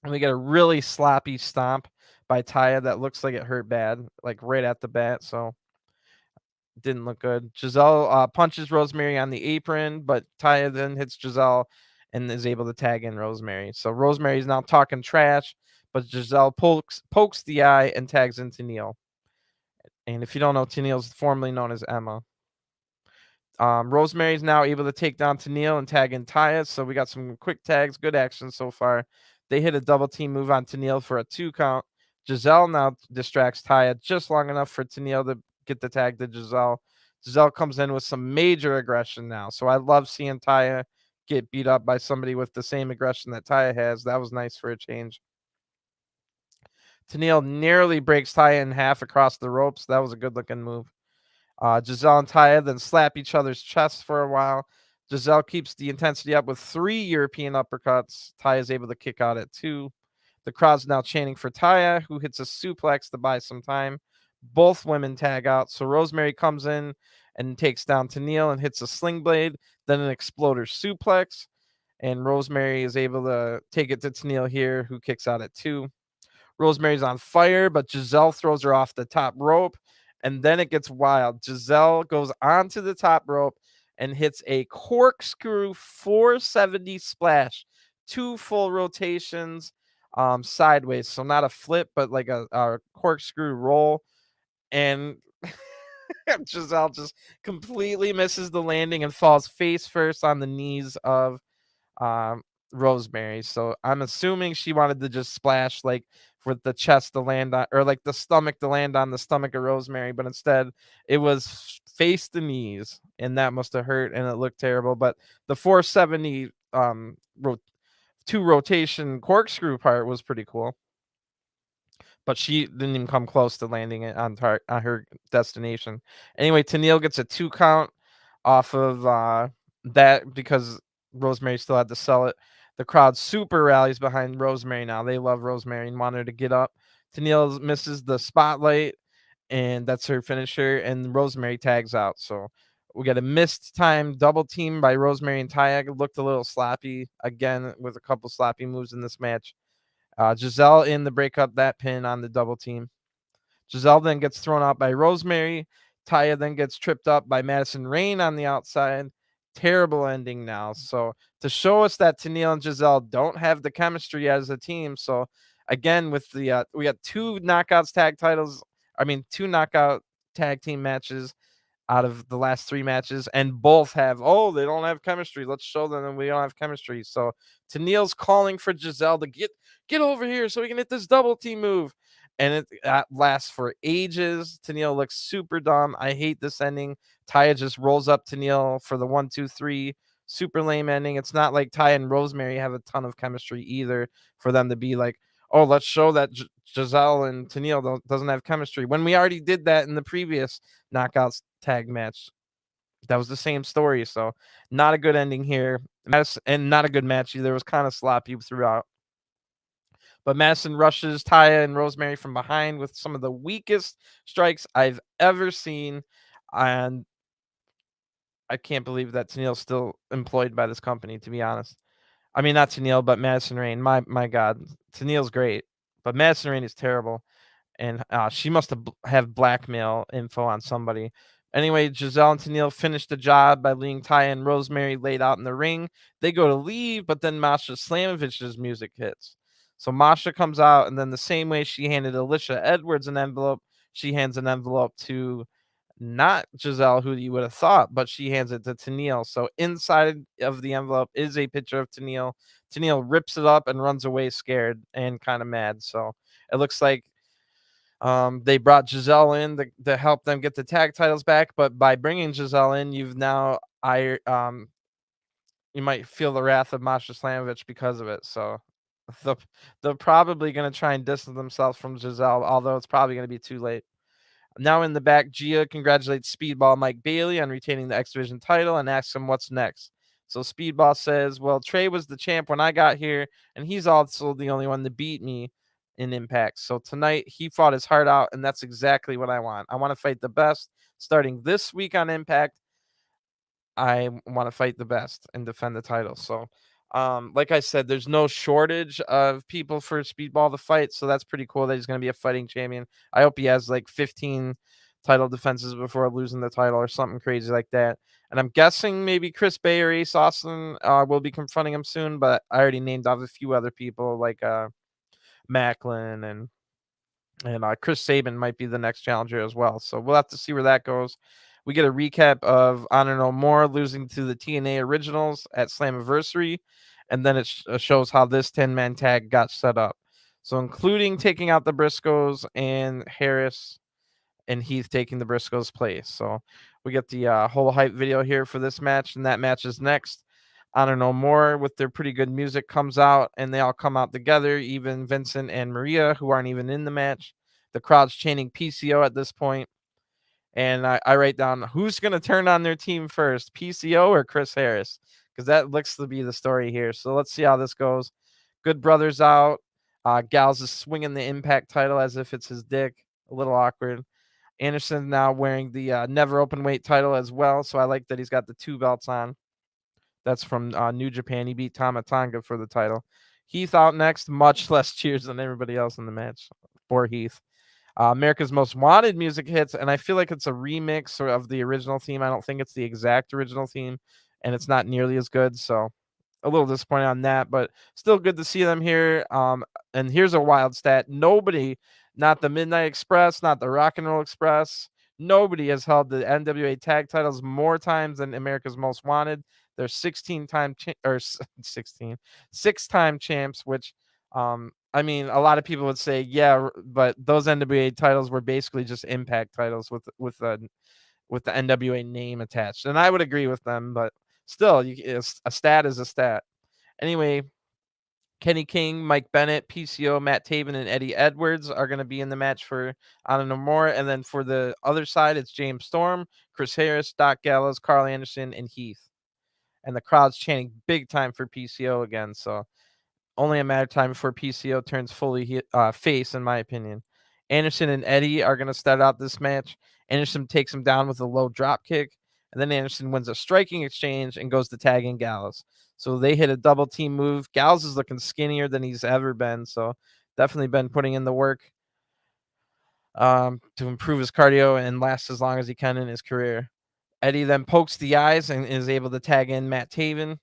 And we get a really sloppy stomp by Taya that looks like it hurt bad, like right at the bat. So didn't look good. Giselle punches Rosemary on the apron, but Taya then hits Giselle and is able to tag in Rosemary. So Rosemary's now talking trash, but Giselle pokes the eye and tags into Neil. And if you don't know, Tennille's formerly known as Emma. Rosemary's now able to take down Tennille and tag in Taya. So we got some quick tags, good action so far. They hit a double team move on Tennille for a 2 count. Giselle now distracts Taya just long enough for Tennille to get the tag to Giselle. Giselle comes in with some major aggression now. So I love seeing Taya get beat up by somebody with the same aggression that Taya has. That was nice for a change. Tennille nearly breaks Taya in half across the ropes. That was a good looking move. Giselle and Taya then slap each other's chests for a while. Giselle keeps the intensity up with 3 European uppercuts. Taya is able to kick out at 2. The crowd's now chanting for Taya, who hits a suplex to buy some time. Both women tag out, so Rosemary comes in and takes down Tennille and hits a sling blade, then an exploder suplex. And Rosemary is able to take it to Tennille here, who kicks out at 2. Rosemary's on fire, but Giselle throws her off the top rope. And then it gets wild. Giselle goes onto the top rope and hits a corkscrew 470 splash. 2 full rotations sideways. So not a flip, but like a corkscrew roll. and Giselle just completely misses the landing and falls face first on the knees of um, Rosemary. So I'm assuming she wanted to just splash like with the chest to land on, or like the stomach to land on the stomach of Rosemary, but instead it was face to knees, and that must have hurt and it looked terrible. But the 470 two rotation corkscrew part was pretty cool, but she didn't even come close to landing it on her destination. Anyway, Tennille gets a 2 count off of that because Rosemary still had to sell it. The crowd super rallies behind Rosemary now. They love Rosemary and want her to get up. Tennille misses the spotlight, and that's her finisher, and Rosemary tags out. So we got a missed time double team by Rosemary and Taya. It looked a little sloppy again with a couple sloppy moves in this match. Giselle in the breakup that pin on the double team. Giselle then gets thrown out by Rosemary. Taya then gets tripped up by Madison Rain on the outside. Terrible ending now. So to show us that Tennille and Giselle don't have the chemistry as a team. So again, with the we got two knockouts tag titles. I mean, two knockout tag team matches out of the last 3 matches, and both have, oh, they don't have chemistry. Let's show them that we don't have chemistry. So Tennille's calling for Giselle to get over here so we can hit this double team move. And it lasts for ages. Tennille looks super dumb. I hate this ending. Taya just rolls up Tennille for the 1-2-3. Super lame ending. It's not like Taya and Rosemary have a ton of chemistry either for them to be like, oh, let's show that Giselle and Tennille doesn't have chemistry, when we already did that in the previous knockouts tag match. That was the same story. So not a good ending here. And not a good match either. It was kind of sloppy throughout. But Madison rushes Taya and Rosemary from behind with some of the weakest strikes I've ever seen. And I can't believe that Tennille's still employed by this company, to be honest. I mean, not Tennille, but Madison Rain. My God. Tennille's great, but Madison Rain is terrible. And she must have blackmail info on somebody. Anyway, Giselle and Tennille finish the job by leaving Taya and Rosemary laid out in the ring. They go to leave, but then Masha Slamovich's music hits. So Masha comes out, and then the same way she handed Alicia Edwards an envelope, she hands an envelope to not Giselle, who you would have thought, but she hands it to Tennille. So inside of the envelope is a picture of Tennille. Tennille rips it up and runs away scared and kind of mad. So it looks like they brought Giselle in to help them get the tag titles back, but by bringing Giselle in, you might feel the wrath of Masha Slamovich because of it. So they're probably going to try and distance themselves from Giselle, although it's probably going to be too late. Now in the back, Gia congratulates Speedball Mike Bailey on retaining the X Division title and asks him what's next. So Speedball says, well, Trey was the champ when I got here, and he's also the only one to beat me in Impact. So tonight he fought his heart out, and that's exactly what I want. I want to fight the best. Starting this week on Impact, I want to fight the best and defend the title. So, like I said, there's no shortage of people for Speedball to fight. So that's pretty cool that he's going to be a fighting champion. I hope he has like 15 title defenses before losing the title or something crazy like that. And I'm guessing maybe Chris Bay or Ace Austin will be confronting him soon. But I already named off a few other people like Macklin and Chris Sabin might be the next challenger as well. So we'll have to see where that goes. We get a recap of Honor No More losing to the TNA Originals at Slammiversary, and then it shows how this 10-man tag got set up. So including taking out the Briscoes and Harris and Heath taking the Briscoes' place. So we get the whole hype video here for this match, and that match is next. Honor No More with their pretty good music comes out, and they all come out together, even Vincent and Maria, who aren't even in the match. The crowd's chanting PCO at this point. And I write down who's going to turn on their team first, PCO or Chris Harris, because that looks to be the story here. So let's see how this goes. Good Brothers out. Gals is swinging the Impact title as if it's his dick. A little awkward. Anderson now wearing the Never Open Weight title as well. So I like that he's got the 2 belts on. That's from New Japan. He beat Tama Tonga for the title. Heath out next. Much less cheers than everybody else in the match. Poor Heath. America's Most Wanted music hits, and I feel like it's a remix of the original theme. I don't think it's the exact original theme, and it's not nearly as good. So a little disappointed on that, but still good to see them here. And here's a wild stat. Nobody Not the Midnight Express, not the Rock and Roll Express. Nobody has held the NWA tag titles more times than America's Most Wanted. They're 16-time or 16, six-time champs, which I mean, a lot of people would say, yeah, but those NWA titles were basically just Impact titles with the NWA name attached, and I would agree with them. But still, a stat is a stat. Anyway, Kenny King, Mike Bennett, PCO, Matt Taven, and Eddie Edwards are going to be in the match for Honor No More. And then for the other side, it's James Storm, Chris Harris, Doc Gallows, Carl Anderson, and Heath. And the crowd's chanting big time for PCO again. So only a matter of time before PCO turns fully face, in my opinion. Anderson and Eddie are going to start out this match. Anderson takes him down with a low drop kick, and then Anderson wins a striking exchange and goes to tagging Gallows. So they hit a double team move. Gallows is looking skinnier than he's ever been, so definitely been putting in the work to improve his cardio and last as long as he can in his career. Eddie then pokes the eyes and is able to tag in Matt Taven.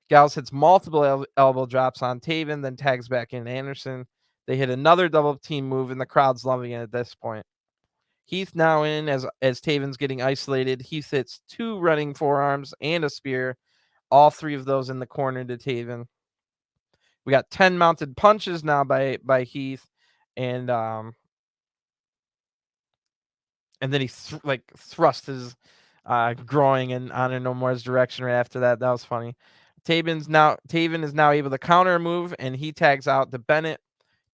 Gallows hits multiple elbow drops on Taven, then tags back in Anderson. They hit another double team move, and the crowd's loving it at this point. Heath now in as Taven's getting isolated. Heath hits 2 running forearms and a spear, all 3 of those in the corner to Taven. We got 10 mounted punches now by Heath, and then he thrust his groin in Honor No More's direction right after that. That was funny. Taven is now able to counter a move, and he tags out to Bennett.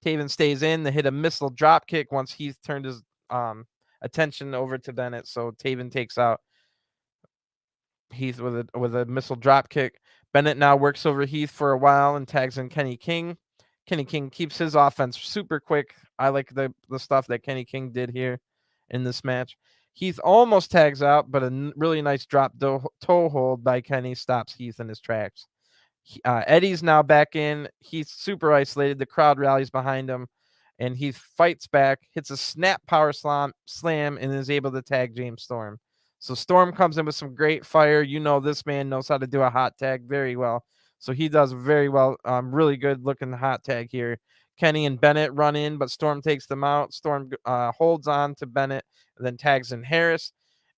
Taven stays in to hit a missile drop kick once Heath turned his attention over to Bennett. So Taven takes out Heath with a missile drop kick. Bennett now works over Heath for a while and tags in Kenny King. Kenny King keeps his offense super quick. I like the stuff that Kenny King did here in this match. Heath almost tags out, but a really nice drop toe hold by Kenny stops Heath in his tracks. Eddie's now back in. He's super isolated. The crowd rallies behind him, and he fights back, hits a snap power slam, and is able to tag James Storm. So Storm comes in with some great fire. You know, this man knows how to do a hot tag very well. So he does very well. Really good looking hot tag here. Kenny and Bennett run in, but Storm takes them out. Storm holds on to Bennett and then tags in Harris.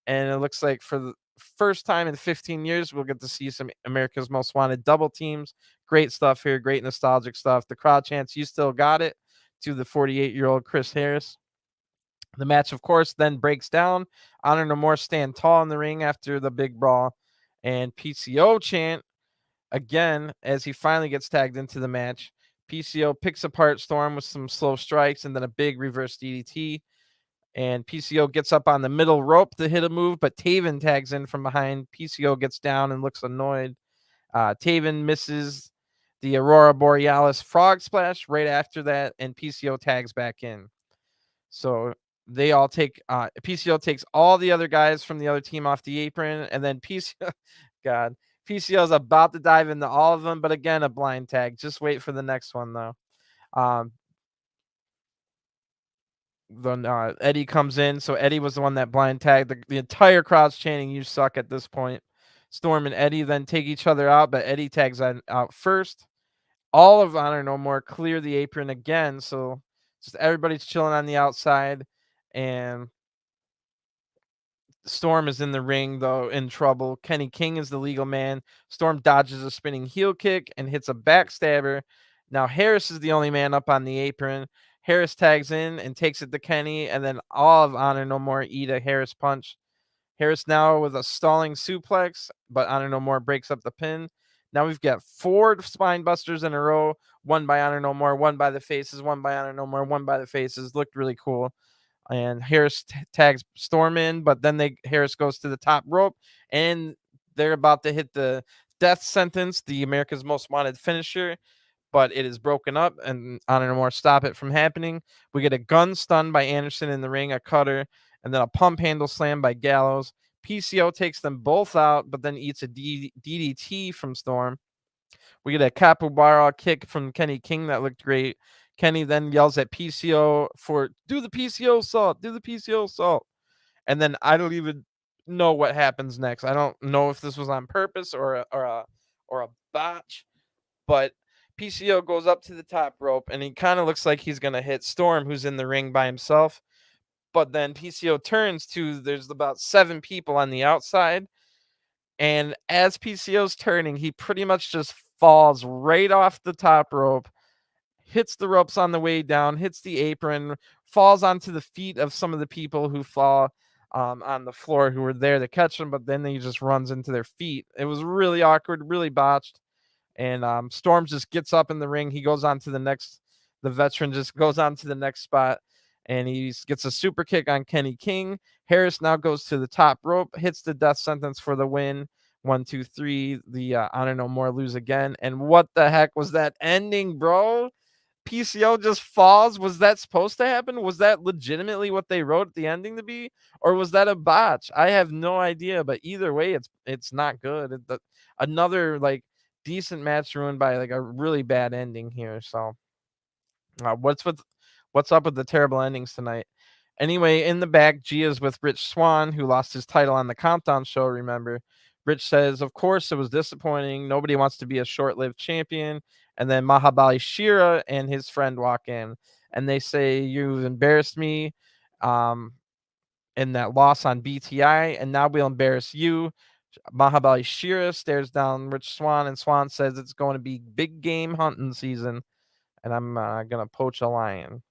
And it looks like for the first time in 15 years, we'll get to see some America's Most Wanted double teams. Great stuff here. Great nostalgic stuff. The crowd chants, "You still got it," to the 48-year-old Chris Harris. The match, of course, then breaks down. Honor No More stand tall in the ring after the big brawl. And PCO chant again as he finally gets tagged into the match. PCO picks apart Storm with some slow strikes and then a big reverse DDT. And PCO gets up on the middle rope to hit a move, but Taven tags in from behind. PCO gets down and looks annoyed. Taven misses the Aurora Borealis frog splash right after that, and PCO tags back in. So they all take PCO takes all the other guys from the other team off the apron, and then PCO PCO is about to dive into all of them, but again, a blind tag. Just wait for the next one though. Then Eddie comes in, so Eddie was the one that blind tagged. The entire crowd's chanting, "You suck" at this point. Storm and Eddie then take each other out, but Eddie tags out first. All of Honor No More clear the apron again, so just everybody's chilling on the outside, and Storm is in the ring, though, in trouble. Kenny King is the legal man. Storm dodges a spinning heel kick and hits a backstabber. Now Harris is the only man up on the apron. Harris tags in and takes it to Kenny, and then all of Honor No More eat a Harris punch. Harris now with a stalling suplex, but Honor No More breaks up the pin. Now we've got 4 spine busters in a row. One by Honor No More, one by the faces, one by Honor No More, one by the faces. Looked really cool. And Harris tags Storm in, but then Harris goes to the top rope, and they're about to hit the death sentence, the America's Most Wanted finisher, but it is broken up, and Honor No More stop it from happening. We get a gun stun by Anderson in the ring, a cutter, and then a pump handle slam by Gallows. PCO takes them both out, but then eats a DDT from Storm. We get a capybara kick from Kenny King that looked great. Kenny then yells at PCO for "Do the PCO salt, do the PCO salt," and then I don't even know what happens next. I don't know if this was on purpose or a botch, but PCO goes up to the top rope and he kind of looks like he's going to hit Storm, who's in the ring by himself. But then PCO turns to, there's about 7 people on the outside. And as PCO's turning, he pretty much just falls right off the top rope, hits the ropes on the way down, hits the apron, falls onto the feet of some of the people who fall on the floor who were there to catch him, but then he just runs into their feet. It was really awkward, really botched. And Storm just gets up in the ring. He goes on to the next, the veteran just goes on to the next spot, and he gets a super kick on Kenny King. Harris now goes to the top rope, hits the death sentence for the win. 1, 2, 3. The Honor No More lose again. And what the heck was that ending, bro? PCO just falls. Was that supposed to happen? Was that legitimately what they wrote the ending to be, or was that a botch? I have no idea. But either way, it's not good. Another like decent match ruined by like a really bad ending here. So what's up with the terrible endings tonight? Anyway, in the back, Gia's with Rich Swann, who lost his title on the Countdown show. Remember, Rich says, "Of course, it was disappointing. Nobody wants to be a short-lived champion." And then Mahabali Shira and his friend walk in, and they say, "You've embarrassed me um, in that loss on BTI, and now we'll embarrass you." Mahabali Shira stares down Rich Swann, and Swann says it's going to be big game hunting season, and I'm going to poach a lion,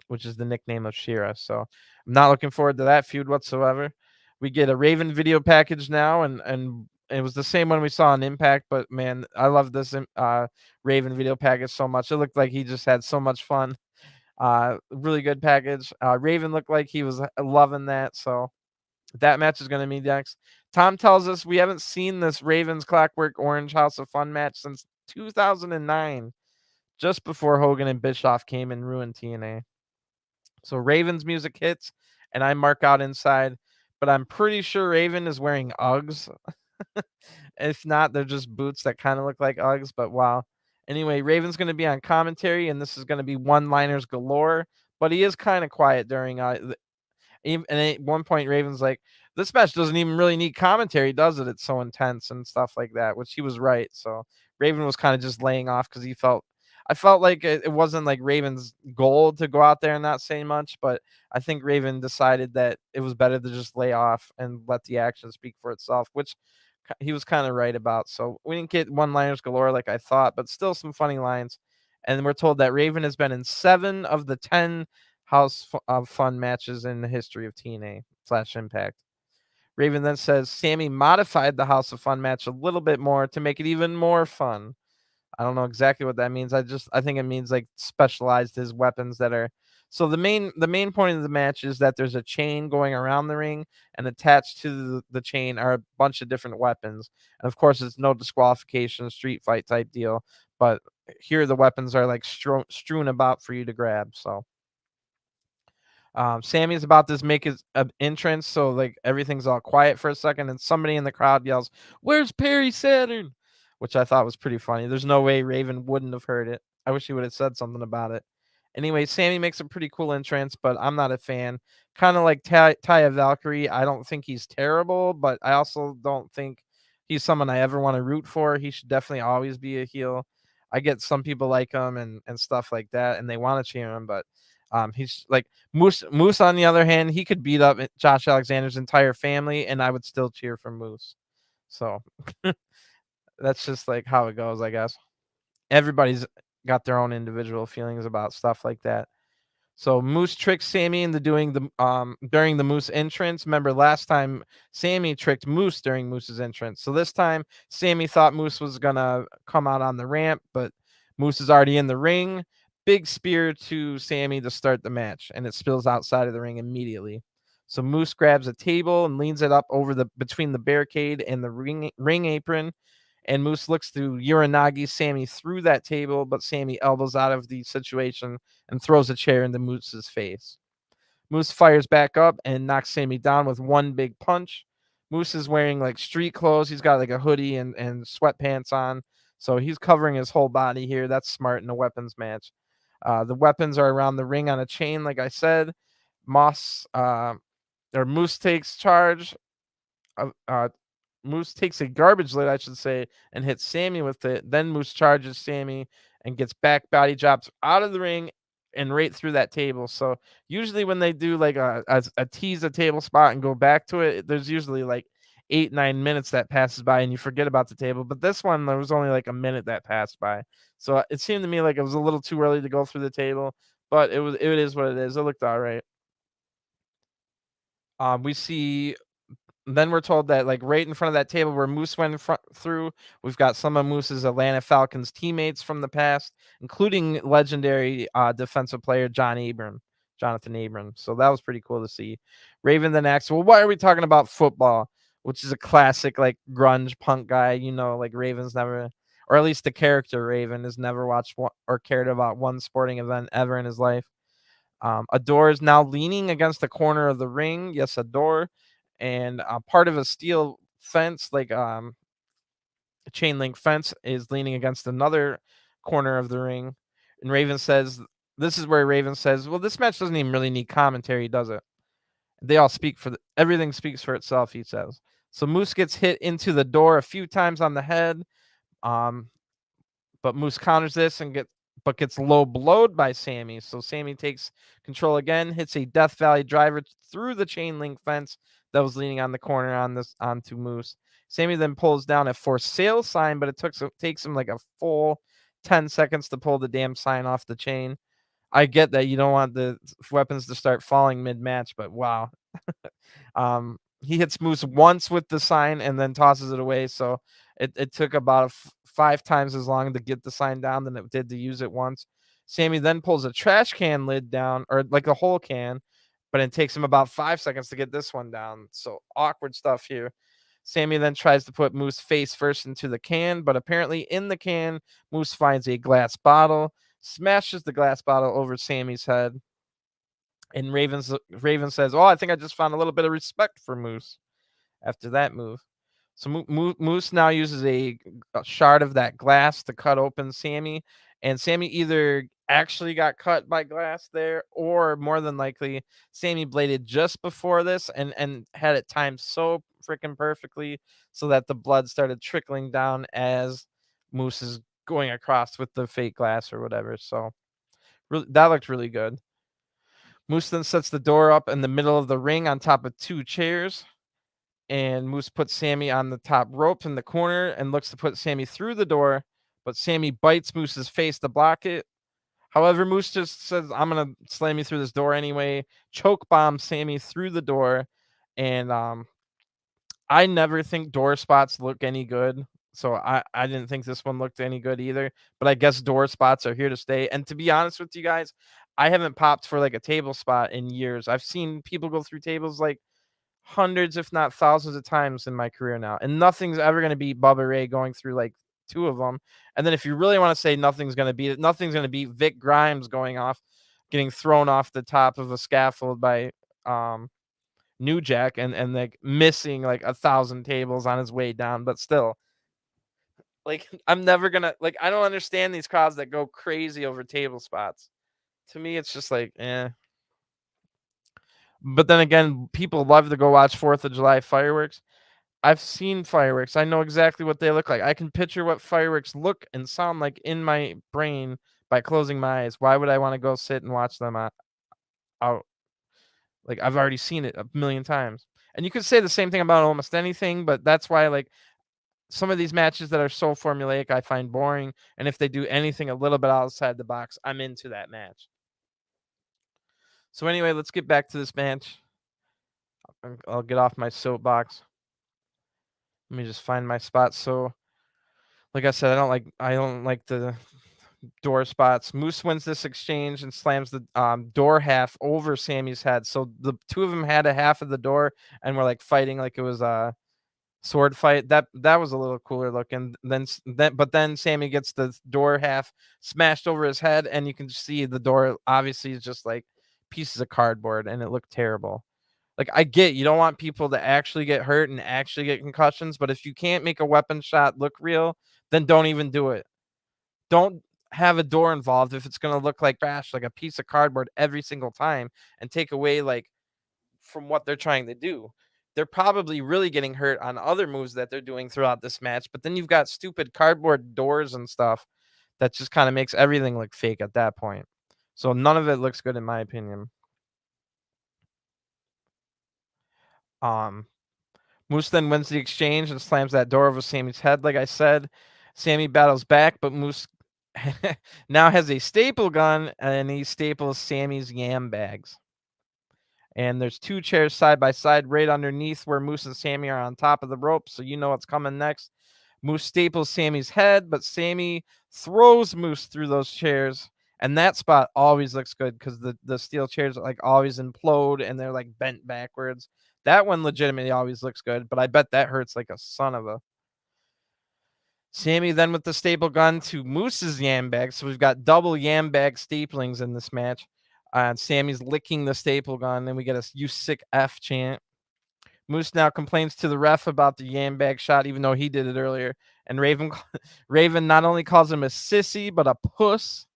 which is the nickname of Shira. So I'm not looking forward to that feud whatsoever. We get a Raven video package now, and it was the same one we saw on Impact, but man, I love this Raven video package so much. It looked like he just had so much fun. Really good package. Raven looked like he was loving that. So that match is going to be next. Tom tells us we haven't seen this Ravens Clockwork Orange House of Fun match since 2009, just before Hogan and Bischoff came and ruined TNA. So Raven's music hits, and I mark out inside, but I'm pretty sure Raven is wearing Uggs. If not, they're just boots that kind of look like Uggs, but wow. Anyway, Raven's going to be on commentary, and this is going to be one-liners galore, but he is kind of quiet during and at one point, Raven's like, "This match doesn't even really need commentary, does it? It's so intense and stuff like that," which he was right. So Raven was kind of just laying off because I felt like it wasn't like Raven's goal to go out there and not say much, but I think Raven decided that it was better to just lay off and let the action speak for itself, which he was kind of right about. So we didn't get one-liners galore like I thought, but still some funny lines. And we're told that Raven has been in 7 of the 10 House of Fun matches in the history of TNA/Impact. Raven then says Sammy modified the House of Fun match a little bit more to make it even more fun. I don't know exactly what that means. I think it means like specialized his weapons that are. So the main point of the match is that there's a chain going around the ring, and attached to the chain are a bunch of different weapons. And of course, it's no disqualification, street fight type deal. But here the weapons are like strewn about for you to grab. So Sammy's about to make his entrance, so like everything's all quiet for a second, and somebody in the crowd yells, "Where's Perry Saturn?" Which I thought was pretty funny. There's no way Raven wouldn't have heard it. I wish he would have said something about it. Anyway, Sammy makes a pretty cool entrance, but I'm not a fan. Kind of like Taya Valkyrie. I don't think he's terrible, but I also don't think he's someone I ever want to root for. He should definitely always be a heel. I get some people like him and stuff like that, and they want to cheer him, but he's like Moose. On the other hand, he could beat up Josh Alexander's entire family, and I would still cheer for Moose. So that's just like how it goes, I guess. Everybody's got their own individual feelings about stuff like that. So Moose tricks Sammy into doing the during the Moose entrance. Remember last time Sammy tricked Moose during Moose's entrance. So this time Sammy thought Moose was gonna come out on the ramp, but Moose is already in the ring. Big spear to Sammy to start the match, and it spills outside of the ring immediately. So Moose grabs a table and leans it up over the between the barricade and the ring apron. And Moose looks to Uranagi Sammy through that table, but Sammy elbows out of the situation and throws a chair into Moose's face. Moose fires back up and knocks Sammy down with one big punch. Moose is wearing like street clothes. He's got like a hoodie and sweatpants on. So he's covering his whole body here. That's smart in a weapons match. The weapons are around the ring on a chain, like I said. Moose takes charge. Moose takes a garbage lid, I should say, and hits Sammy with it. Then Moose charges Sammy and gets back body drops out of the ring and right through that table. So usually when they do like a tease a table spot and go back to it, there's usually like 8 9 minutes that passes by and you forget about the table. But this one there was only like a minute that passed by, so it seemed to me like it was a little too early to go through the table. But it is what it is. It looked all right. We see Then we're told that, like, right in front of that table where Moose went through, we've got some of Moose's Atlanta Falcons teammates from the past, including legendary defensive player Jonathan Abram. So that was pretty cool to see. Raven then asks, "Well, why are we talking about football?" Which is a classic, like, grunge punk guy. Like, Raven's never, or at least the character Raven, has never watched or cared about one sporting event ever in his life. Adore is now leaning against the corner of the ring. Yes, Adore. And part of a steel fence, like a chain link fence, is leaning against another corner of the ring. And this is where Raven says, "Well, this match doesn't even really need commentary, does it? They all speak for everything speaks for itself," he says. So Moose gets hit into the door a few times on the head. Um, but Moose counters this and gets low blowed by Sammy. So Sammy takes control again, hits a Death Valley driver through the chain link fence that was leaning on the corner onto Moose. Sammy then pulls down a for sale sign, but takes him like a full 10 seconds to pull the damn sign off the chain. I get that you don't want the weapons to start falling mid match, but wow. He hits Moose once with the sign and then tosses it away. So it took about 5 times as long to get the sign down than it did to use it once. Sammy then pulls a trash can lid down, or like a whole can, but it takes him about 5 seconds to get this one down. So awkward stuff here. Sammy then tries to put Moose face first into the can, but apparently in the can, Moose finds a glass bottle, smashes the glass bottle over Sammy's head. And Raven says, "Oh, I think I just found a little bit of respect for Moose after that move." So Moose now uses a shard of that glass to cut open Sammy, and Sammy either actually got cut by glass there, or more than likely, Sammy bladed just before this and had it timed so freaking perfectly so that the blood started trickling down as Moose is going across with the fake glass or whatever. So that looked really good. Moose then sets the door up in the middle of the ring on top of 2 chairs, and Moose puts Sammy on the top rope in the corner and looks to put Sammy through the door, but Sammy bites Moose's face to block it. However, Moose just says, "I'm gonna slam you through this door anyway." Choke bomb Sammy through the door, and I never think door spots look any good. So I didn't think this one looked any good either. But I guess door spots are here to stay. And to be honest with you guys, I haven't popped for like a table spot in years. I've seen people go through tables like hundreds, if not thousands of times in my career now. And nothing's ever going to beat Bubba Ray going through like 2 of them. And then if you really want to say nothing's going to beat it, nothing's going to beat Vic Grimes getting thrown off the top of a scaffold by New Jack and like missing like 1,000 tables on his way down. But still, like, I'm never gonna, like, I don't understand these crowds that go crazy over table spots. To me, it's just like, eh. But then again, people love to go watch 4th of July fireworks. I've seen fireworks. I know exactly what they look like. I can picture what fireworks look and sound like in my brain by closing my eyes. Why would I want to go sit and watch them out? Like, I've already seen it a million times. And you could say the same thing about almost anything, but that's why, like, some of these matches that are so formulaic, I find boring. And if they do anything a little bit outside the box, I'm into that match. So anyway, let's get back to this match. I'll get off my soapbox. Let me just find my spot. So, like I said, I don't like the door spots. Moose wins this exchange and slams the door half over Sammy's head. So the two of them had a half of the door and were like fighting like it was a sword fight. That was a little cooler looking. Then Sammy gets the door half smashed over his head, and you can see the door obviously is just like pieces of cardboard, and it looked terrible. Like, I get you don't want people to actually get hurt and actually get concussions, but if you can't make a weapon shot look real, then don't even do it. Don't have a door involved if it's going to look like trash, like a piece of cardboard every single time, and take away like from what they're trying to do. they're probably really getting hurt on other moves that they're doing throughout this match. But then you've got stupid cardboard doors and stuff that just kind of makes everything look fake at that point. So none of it looks good in my opinion. Um, Moose then wins the exchange and slams that door over Sammy's head. Like I said, Sammy battles back, but Moose now has a staple gun and he staples Sammy's yam bags. And there's two chairs side by side right underneath where Moose and Sammy are on top of the rope. So you know what's coming next. Moose staples Sammy's head, but Sammy throws Moose through those chairs. And that spot always looks good because the steel chairs like always implode and they're like bent backwards. That one legitimately always looks good, but I bet that hurts like a son of a. Sammy then with the staple gun to Moose's yam bag. So we've got double yam bag staplings in this match. Sammy's licking the staple gun, and we get a "You sick F" chant. Moose now complains to the ref about the yam bag shot, even though he did it earlier. And Raven not only calls him a sissy, but a puss.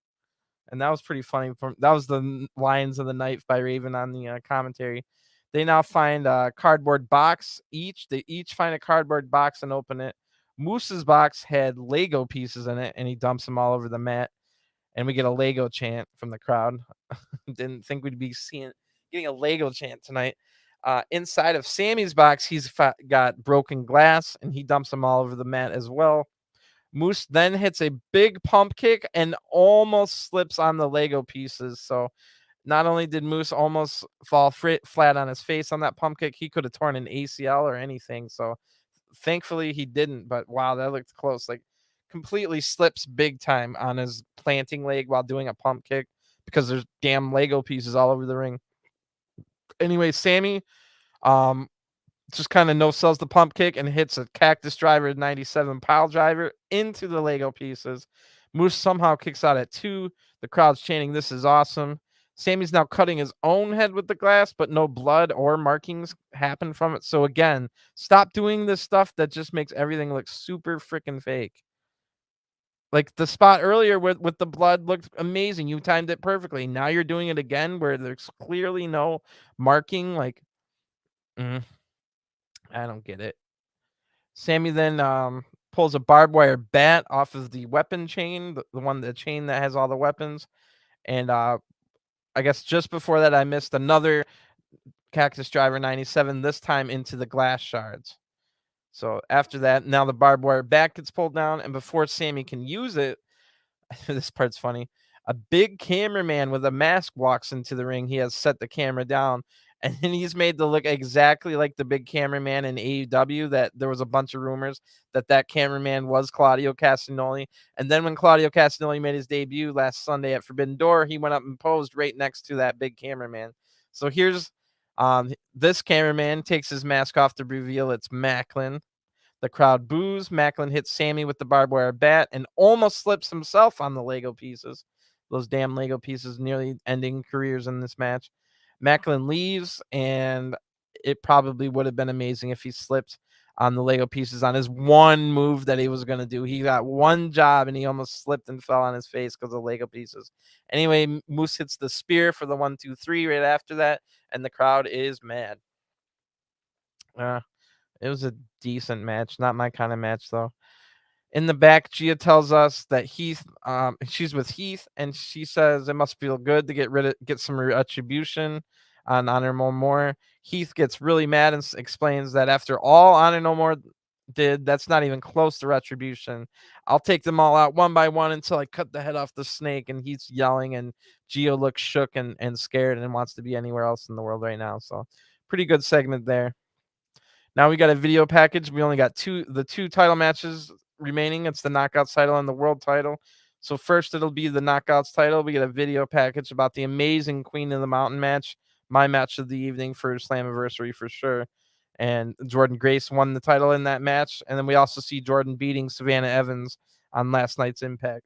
And that was pretty funny. That was the lines of the night by Raven on the commentary. They now find a cardboard box each. They each find a cardboard box and open it. Moose's box had Lego pieces in it, and he dumps them all over the mat. And we get a Lego chant from the crowd. Didn't think we'd be getting a Lego chant tonight. Inside of Sammy's box, he's got broken glass, and he dumps them all over the mat as well. Moose then hits a big pump kick and almost slips on the Lego pieces. So not only did Moose almost fall flat on his face on that pump kick, he could have torn an ACL or anything. So thankfully he didn't. But wow, that looked close. Like completely slips big time on his planting leg while doing a pump kick because there's damn Lego pieces all over the ring. Anyway, Sammy just kind of no sells the pump kick and hits a Cactus Driver 97 pile driver into the Lego pieces. Moose somehow kicks out at 2. The crowd's chanting, "This is awesome." Sammy's now cutting his own head with the glass, but no blood or markings happen from it. So again, stop doing this stuff that just makes everything look super freaking fake. Like the spot earlier with the blood looked amazing. You timed it perfectly. Now you're doing it again where there's clearly no marking. Like, I don't get it. Sammy then pulls a barbed wire bat off of the weapon chain, the chain that has all the weapons. And I guess just before that, I missed another Cactus Driver 97, this time into the glass shards. So after that, now the barbed wire bat gets pulled down, and before Sammy can use it, this part's funny. A big cameraman with a mask walks into the ring. He has set the camera down, and then he's made to look exactly like the big cameraman in AEW. That there was a bunch of rumors that cameraman was Claudio Castagnoli. And then when Claudio Castagnoli made his debut last Sunday at Forbidden Door, he went up and posed right next to that big cameraman. So here's this cameraman takes his mask off to reveal it's Macklin. The crowd boos. Macklin hits Sammy with the barbed wire bat and almost slips himself on the Lego pieces. Those damn Lego pieces nearly ending careers in this match. Macklin leaves, and it probably would have been amazing if he slipped on the Lego pieces on his one move that he was going to do. He got one job, and he almost slipped and fell on his face because of Lego pieces. Anyway, Moose hits the spear for the 1-2-3 right after that, and the crowd is mad. It was a decent match. Not my kind of match, though. In the back, Gia tells us that she's with Heath, and she says it must feel good to get some retribution on Honor No More. Heath gets really mad and explains that after all Honor No More did, that's not even close to retribution. I'll take them all out one by one until I cut the head off the snake. And he's yelling, and Gio looks shook and scared and wants to be anywhere else in the world right now. So pretty good segment there. Now we got a video package. We only got the two title matches remaining. It's the Knockouts title and the World title. So first it'll be the Knockouts title. We get a video package about the amazing Queen of the Mountain match. My match of the evening for Slammiversary for sure. And Jordan Grace won the title in that match. And then we also see Jordan beating Savannah Evans on last night's Impact.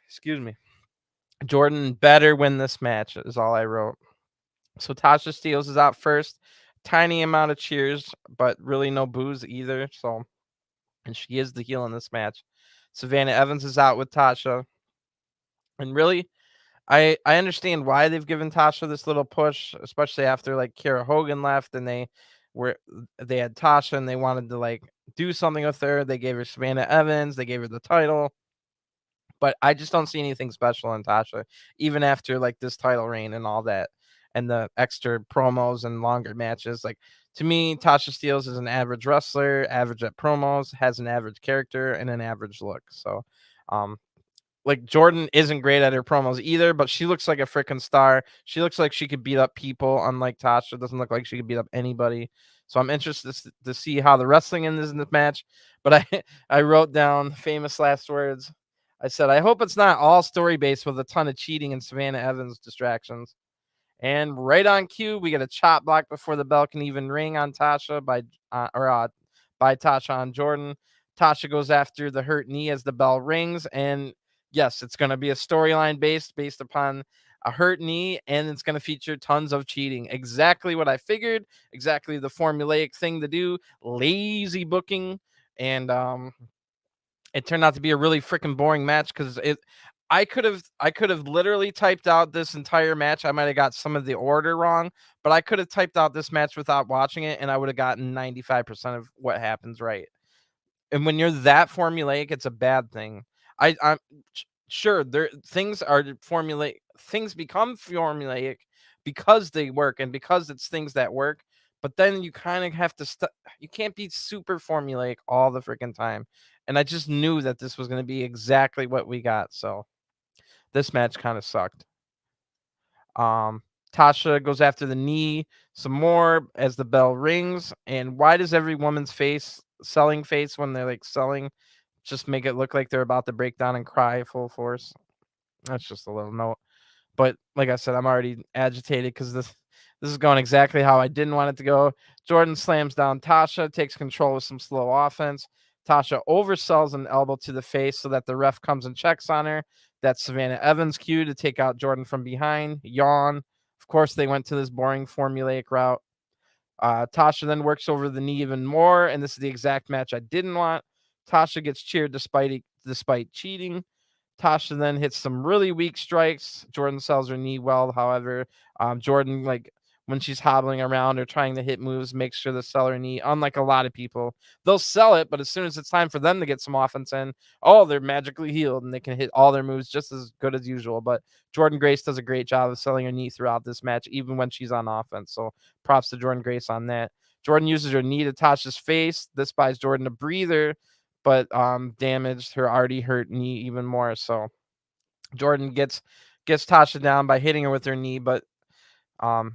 Excuse me. Jordan better win this match is all I wrote. So Tasha Steelz is out first. Tiny amount of cheers, but really no boos either. So, and she is the heel in this match. Savannah Evans is out with Tasha. And really, I understand why they've given Tasha this little push, especially after like Kara Hogan left and were they had Tasha and they wanted to like do something with her. They gave her Savannah Evans, they gave her the title, but I just don't see anything special in Tasha, even after like this title reign and all that, and the extra promos and longer matches. Like to me, Tasha Steelz is an average wrestler, average at promos, has an average character and an average look. So, um, like Jordan isn't great at her promos either, but she looks like a freaking star. She looks like she could beat up people, unlike Tasha. Doesn't look like she could beat up anybody. So I'm interested to see how the wrestling is in this match. But I wrote down famous last words. I said, I hope it's not all story based with a ton of cheating and Savannah Evans distractions. And right on cue, we get a chop block before the bell can even ring on Tasha by Tasha on Jordan. Tasha goes after the hurt knee as the bell rings, and yes, it's going to be a storyline based upon a hurt knee, and it's going to feature tons of cheating. Exactly what I figured. Exactly the formulaic thing to do. Lazy booking, and it turned out to be a really freaking boring match because it. I could have literally typed out this entire match. I might have got some of the order wrong, but I could have typed out this match without watching it, and I would have gotten 95% of what happens right. And when you're that formulaic, it's a bad thing. I'm sure there things are formulaic. Things become formulaic because they work and because it's things that work. But then you kind of have to you can't be super formulaic all the freaking time. And I just knew that this was going to be exactly what we got. So this match kind of sucked. Um, Tasha goes after the knee some more as the bell rings. And why does every woman's selling face when they're like selling, just make it look like they're about to break down and cry full force? That's just a little note. But like I said, I'm already agitated because this is going exactly how I didn't want it to go. Jordan slams down Tasha, takes control with some slow offense. Tasha oversells an elbow to the face so that the ref comes and checks on her. That's Savannah Evans' cue to take out Jordan from behind. Yawn. Of course, they went to this boring formulaic route. Tasha then works over the knee even more, and this is the exact match I didn't want. Tasha gets cheered despite cheating. Tasha then hits some really weak strikes. Jordan sells her knee well, however. Jordan, like when she's hobbling around or trying to hit moves, makes sure to sell her knee. Unlike a lot of people, they'll sell it, but as soon as it's time for them to get some offense in, oh, they're magically healed and they can hit all their moves just as good as usual. But Jordan Grace does a great job of selling her knee throughout this match, even when she's on offense. So props to Jordan Grace on that. Jordan uses her knee to Tasha's face. This buys Jordan a breather, but damaged her already hurt knee even more. So Jordan gets Tasha down by hitting her with her knee, but um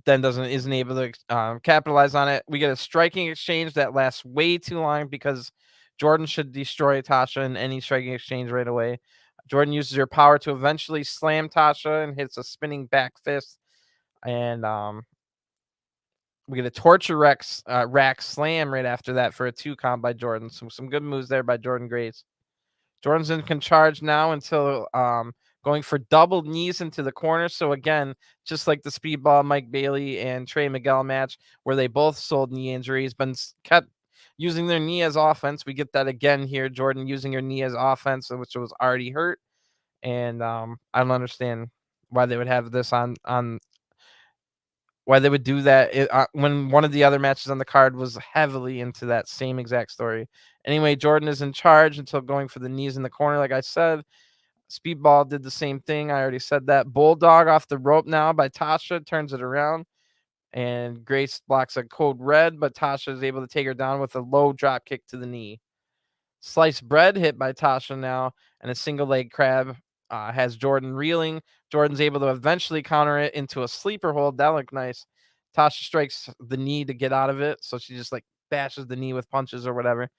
then isn't able to capitalize on it. We get a striking exchange that lasts way too long because Jordan should destroy Tasha in any striking exchange right away. Jordan uses her power to eventually slam Tasha and hits a spinning back fist, and we get a torture rack slam right after that for a 2 count by Jordan. Some good moves there by Jordan Grace. Jordan's in charge now until going for double knees into the corner. So again, just like the Speedball Mike Bailey and Trey Miguel match, where they both sold knee injuries, but kept using their knee as offense. We get that again here. Jordan using her knee as offense, which was already hurt, and I don't understand why they would have this on why they would do that when one of the other matches on the card was heavily into that same exact story. Anyway, Jordan is in charge until going for the knees in the corner, like I said. Speedball did the same thing. I already said that. Bulldog off the rope now by Tasha, turns it around. And Grace blocks a code red, but Tasha is able to take her down with a low drop kick to the knee. Sliced bread hit by Tasha now, and a single leg crab has Jordan reeling. Jordan's able to eventually counter it into a sleeper hold. That looked nice. Tasha strikes the knee to get out of it, so she just like bashes the knee with punches or whatever.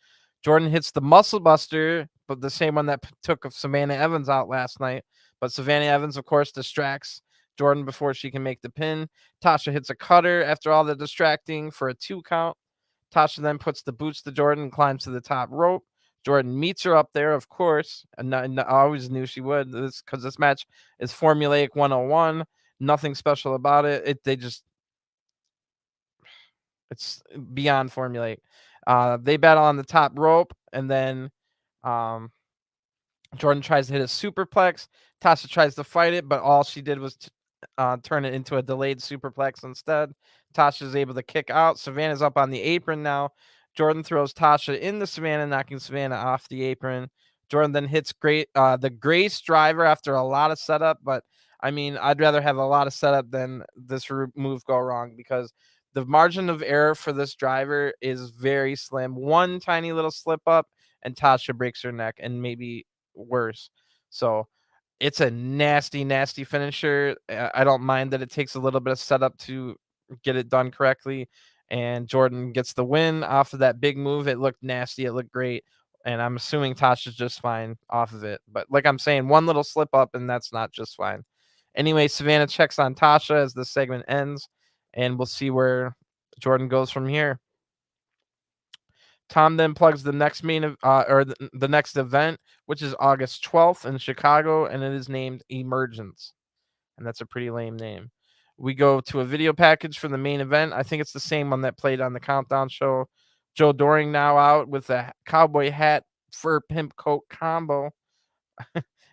Jordan hits the muscle buster, but the same one that took Savannah Evans out last night. But Savannah Evans, of course, distracts Jordan before she can make the pin. Tasha hits a cutter after all the distracting for a 2 count. Tasha then puts the boots to Jordan and climbs to the top rope. Jordan meets her up there, of course, and I always knew she would. Because this match is formulaic 101. Nothing special about it. It's beyond formulaic. They battle on the top rope, and then um, Jordan tries to hit a superplex. Tasha tries to fight it, but all she did was turn it into a delayed superplex instead. Tasha's able to kick out. Savannah's up on the apron now. Jordan throws Tasha into Savannah, knocking Savannah off the apron. Jordan then hits the Grace driver after a lot of setup, but I mean, I'd rather have a lot of setup than this move go wrong because the margin of error for this driver is very slim. One tiny little slip up, and Tasha breaks her neck, and maybe worse. So it's a nasty, nasty finisher. I don't mind that it takes a little bit of setup to get it done correctly. And Jordan gets the win off of that big move. It looked nasty. It looked great. And I'm assuming Tasha's just fine off of it. But like I'm saying, one little slip up, and that's not just fine. Anyway, Savannah checks on Tasha as the segment ends, and we'll see where Jordan goes from here. Tom then plugs the next the next event, which is August 12th in Chicago, and it is named Emergence. And that's a pretty lame name. We go to a video package for the main event. I think it's the same one that played on the Countdown show. Joe Doring now out with a cowboy hat, fur pimp coat combo.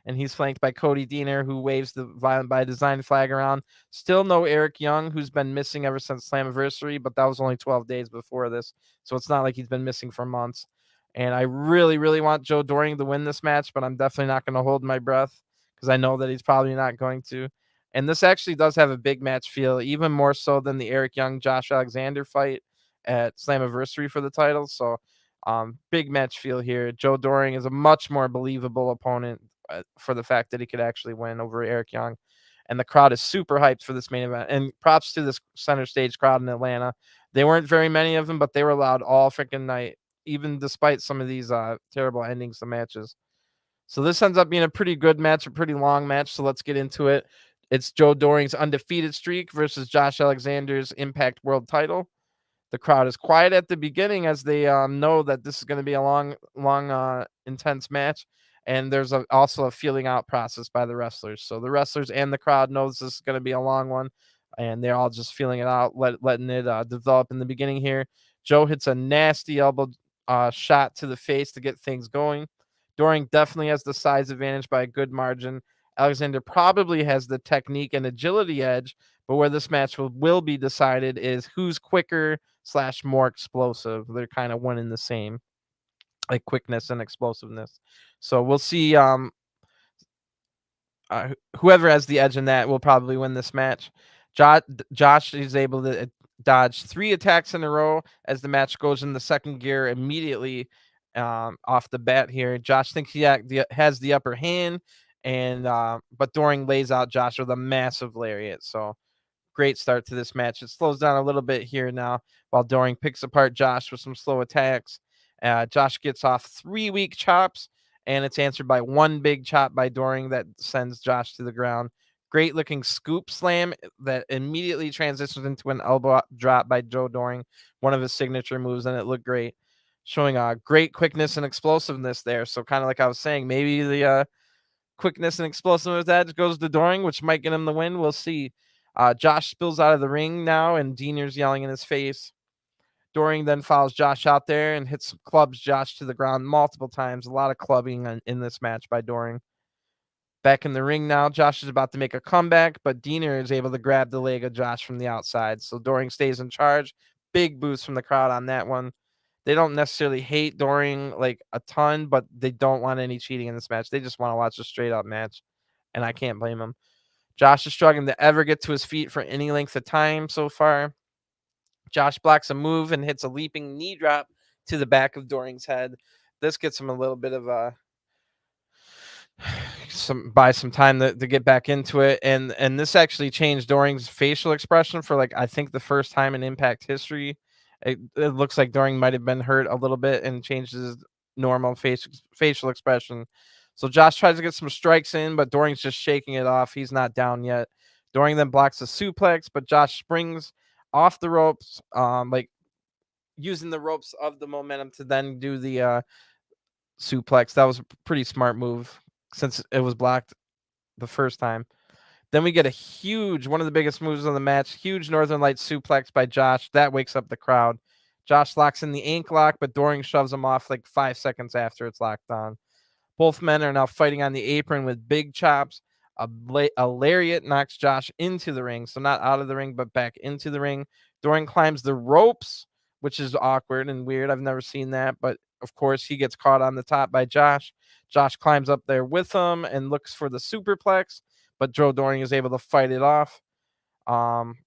And he's flanked by Cody Deaner, who waves the Violent by Design flag around. Still no Eric Young, who's been missing ever since Slammiversary, but that was only 12 days before this, so it's not like he's been missing for months. And I really, really want Joe Doring to win this match, but I'm definitely not going to hold my breath because I know that he's probably not going to. And this actually does have a big match feel, even more so than the Eric Young Josh Alexander fight at Slammiversary for the title. So big match feel here. Joe Doring is a much more believable opponent for the fact that he could actually win over Eric Young. And the crowd is super hyped for this main event. And props to this center stage crowd in Atlanta. They weren't very many of them, but they were loud all freaking night, even despite some of these terrible endings to matches. So this ends up being a pretty good match, a pretty long match. So let's get into it. It's Joe Doring's undefeated streak versus Josh Alexander's Impact World title. The crowd is quiet at the beginning as they know that this is going to be a long, intense match. And there's also a feeling out process by the wrestlers. So the wrestlers and the crowd knows this is going to be a long one. And they're all just feeling it out, letting it develop in the beginning here. Joe hits a nasty elbow shot to the face to get things going. Doring definitely has the size advantage by a good margin. Alexander probably has the technique and agility edge, but where this match will be decided is who's quicker / more explosive. They're kind of one and the same, like quickness and explosiveness. So we'll see. Whoever has the edge in that will probably win this match. Josh is able to dodge 3 attacks in a row as the match goes in the second gear immediately off the bat here. Josh thinks he has the upper hand, and but Doring lays out Josh with a massive lariat. So great start to this match. It slows down a little bit here now while Doring picks apart Josh with some slow attacks. Josh gets off 3 weak chops, and it's answered by 1 big chop by Doring that sends Josh to the ground. Great looking scoop slam that immediately transitions into an elbow drop by Joe Doring, one of his signature moves, and it looked great, showing great quickness and explosiveness there. So kind of like I was saying, maybe the quickness and explosiveness that goes to Doring, which might get him the win. We'll see. Josh spills out of the ring now, and Deaner's yelling in his face. Doring then follows Josh out there and clubs Josh to the ground multiple times. A lot of clubbing in this match by Doring. Back in the ring now, Josh is about to make a comeback, but Deaner is able to grab the leg of Josh from the outside. So Doring stays in charge. Big boost from the crowd on that one. They don't necessarily hate Doring like a ton, but they don't want any cheating in this match. They just want to watch a straight up match, and I can't blame them. Josh is struggling to ever get to his feet for any length of time so far. Josh blocks a move and hits a leaping knee drop to the back of Doring's head. This gets him a little bit of some time to get back into it, and this actually changed Doring's facial expression for I think the first time in Impact history. It looks like Doring might have been hurt a little bit and changed his normal facial expression. So Josh tries to get some strikes in, but Doring's just shaking it off. He's not down yet. Doring then blocks a suplex, but Josh springs off the ropes, using the ropes of the momentum to then do the suplex. That was a pretty smart move since it was blocked the first time. Then we get one of the biggest moves of the match, huge Northern Lights suplex by Josh. That wakes up the crowd. Josh locks in the ankle lock, but Doring shoves him off 5 seconds after it's locked on. Both men are now fighting on the apron with big chops. A lariat knocks Josh into the ring, so not out of the ring, but back into the ring. Doring climbs the ropes, which is awkward and weird. I've never seen that, but of course, he gets caught on the top by Josh. Josh climbs up there with him and looks for the superplex, but Joe Doring is able to fight it off. Um,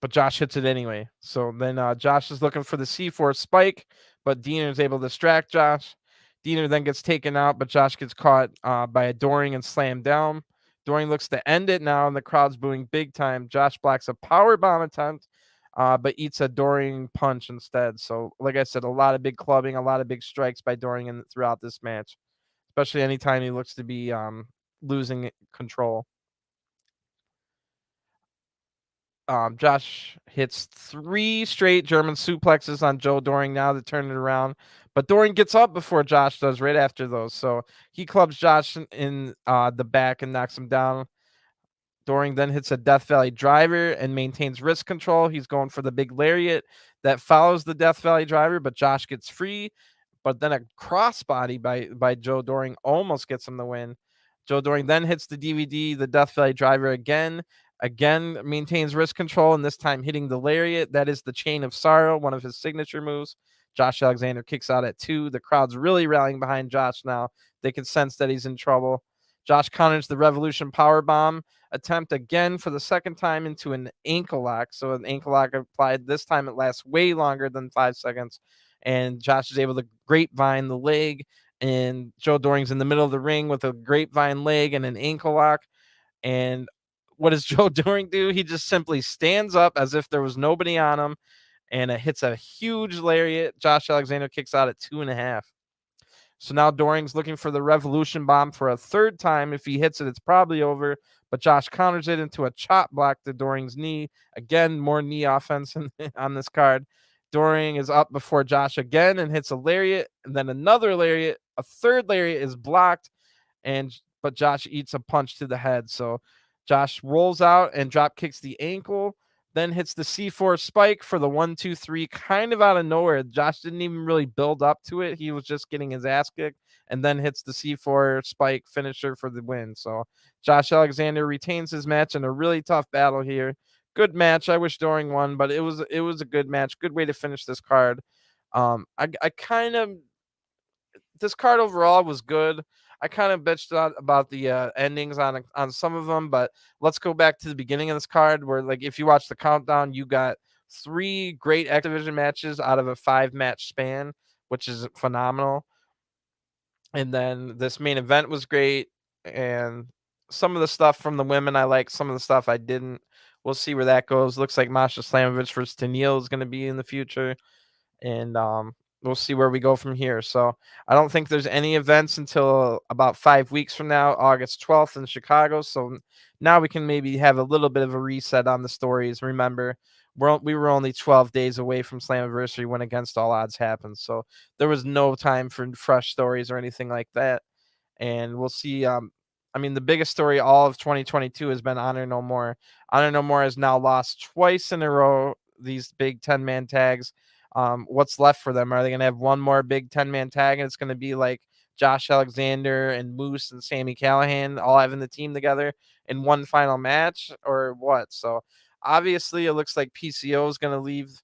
but Josh hits it anyway. So then Josh is looking for the C4 spike, but Diener is able to distract Josh. Diener then gets taken out, but Josh gets caught by a Doring and slammed down. Doring looks to end it now, and the crowd's booing big time. Josh blocks a power bomb attempt, but eats a Doring punch instead. So, like I said, a lot of big clubbing, a lot of big strikes by Doring throughout this match, especially anytime he looks to be losing control. Josh hits 3 straight German suplexes on Joe Doring now to turn it around. But Doring gets up before Josh does right after those. So he clubs Josh in the back and knocks him down. Doring then hits a Death Valley driver and maintains wrist control. He's going for the big lariat that follows the Death Valley driver, but Josh gets free. But then a crossbody by Joe Doring almost gets him the win. Joe Doring then hits the DVD, the Death Valley driver again maintains wrist control, and this time hitting the lariat. That is the Chain of Sorrow, one of his signature moves. Josh Alexander kicks out at 2. The crowd's really rallying behind Josh now. They can sense that he's in trouble. Josh counters the Revolution power bomb attempt again for the second time into an ankle lock. So an ankle lock applied. This time it lasts way longer than 5 seconds. And Josh is able to grapevine the leg. And Joe Doring's in the middle of the ring with a grapevine leg and an ankle lock. And what does Joe Doring do? He just simply stands up as if there was nobody on him, and it hits a huge lariat. Josh Alexander kicks out at 2.5. So now Doring's looking for the Revolution bomb for a third time. If he hits it, it's probably over. But Josh counters it into a chop block to Doring's knee. Again, more knee offense on this card. Doring is up before Josh again and hits a lariat, and then another lariat. A third lariat is blocked, but Josh eats a punch to the head. So Josh rolls out and drop kicks the ankle, then hits the C4 spike for the 1-2-3 kind of out of nowhere. Josh didn't even really build up to it. He was just getting his ass kicked, and then hits the C4 spike finisher for the win. So Josh Alexander retains his match in a really tough battle here. Good match. I wish Doring won, but it was a good match. Good way to finish this card. I kind of this card overall was good. I kind of bitched about the endings on some of them, but let's go back to the beginning of this card where, like, if you watch the countdown, you got 3 great X Division matches out of a 5-match span, which is phenomenal. And then this main event was great, and some of the stuff from the women I like, some of the stuff I didn't. We'll see where that goes. Looks like Masha Slamovich versus Tennille is going to be in the future, and we'll see where we go from here. So I don't think there's any events until about 5 weeks from now, August 12th in Chicago. So now we can maybe have a little bit of a reset on the stories. Remember, we were only 12 days away from Slammiversary when Against All Odds happened, so there was no time for fresh stories or anything like that. And we'll see. I mean, the biggest story all of 2022 has been Honor No More. Honor No More has now lost twice in a row these big 10-man tags. What's left for them? Are they going to have one more big 10-man tag, and it's going to be like Josh Alexander and Moose and Sami Callihan all having the team together in one final match, or what? So obviously it looks like PCO is going to leave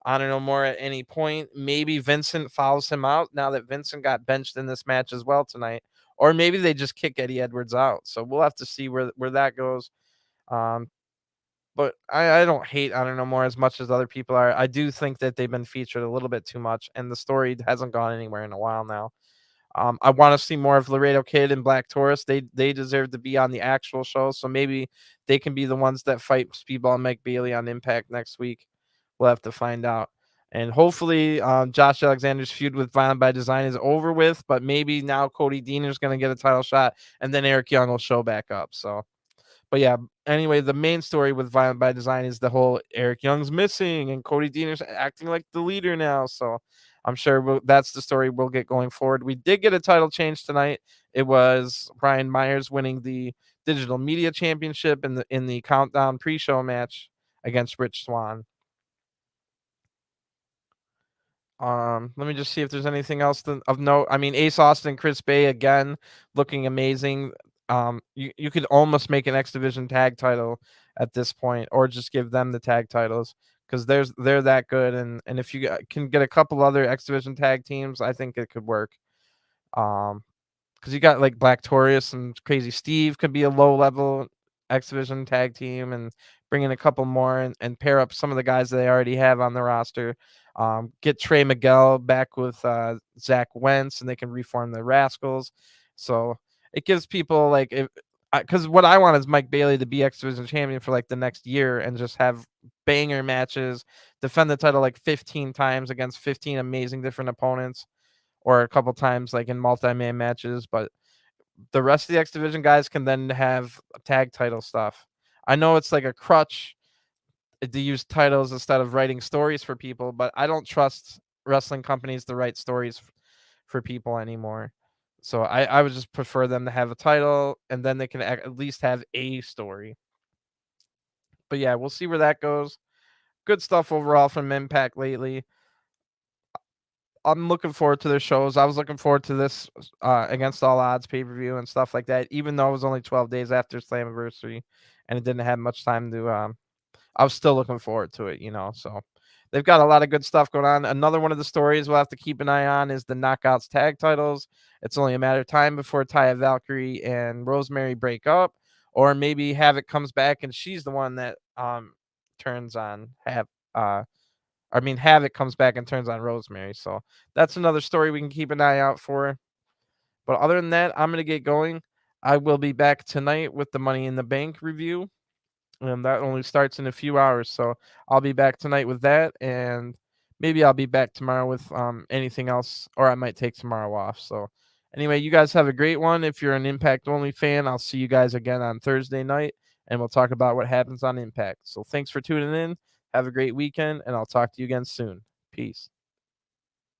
Honor No More at any point. Maybe Vincent follows him out now that Vincent got benched in this match as well tonight. Or maybe they just kick Eddie Edwards out. So we'll have to see where that goes. Um, but I don't hate Honor No More as much as other people are. I do think that they've been featured a little bit too much, and the story hasn't gone anywhere in a while now. I want to see more of Laredo Kid and Black Taurus. They deserve to be on the actual show, so maybe they can be the ones that fight Speedball and Mike Bailey on Impact next week. We'll have to find out. And hopefully, Josh Alexander's feud with Violent by Design is over with, but maybe now Cody Deaner's going to get a title shot, and then Eric Young will show back up. So, but yeah, anyway, the main story with Violent by Design is the whole Eric Young's missing and Cody Deaner's acting like the leader now. So I'm sure that's the story we'll get going forward. We did get a title change tonight. It was Brian Myers winning the Digital Media Championship in the Countdown pre-show match against Rich Swann. Let me just see if there's anything else of note. I mean, Ace Austin, Chris Bay again, looking amazing. You could almost make an X Division tag title at this point, or just give them the tag titles because they're that good. And if you can get a couple other X Division tag teams, I think it could work. Um, because you got like Black Taurus and Crazy Steve could be a low level X Division tag team, and bring in a couple more and pair up some of the guys that they already have on the roster. Get Trey Miguel back with Zach Wentz, and they can reform the Rascals. So it gives people like, if because what I want is Mike Bailey to be X Division champion for like the next year and just have banger matches, defend the title like 15 times against 15 amazing different opponents, or a couple times like in multi-man matches. But the rest of the X Division guys can then have tag title stuff. I know it's like a crutch to use titles instead of writing stories for people, but I don't trust wrestling companies to write stories for people anymore. So I would just prefer them to have a title, and then they can at least have a story. But yeah, we'll see where that goes. Good stuff overall from Impact lately. I'm looking forward to their shows. I was looking forward to this Against All Odds pay-per-view and stuff like that, even though it was only 12 days after Slammiversary and it didn't have much time to I was still looking forward to it. So they've got a lot of good stuff going on. Another one of the stories we'll have to keep an eye on is the Knockouts tag titles. It's only a matter of time before Taya Valkyrie and Rosemary break up, or maybe Havoc comes back and she's the one that turns on Havoc comes back and turns on Rosemary. So that's another story we can keep an eye out for. But other than that, I'm going to get going. I will be back tonight with the Money in the Bank review, and that only starts in a few hours. So I'll be back tonight with that, and maybe I'll be back tomorrow with anything else, or I might take tomorrow off. So anyway, you guys have a great one. If you're an Impact only fan, I'll see you guys again on Thursday night, and we'll talk about what happens on Impact. So thanks for tuning in. Have a great weekend, and I'll talk to you again soon. Peace.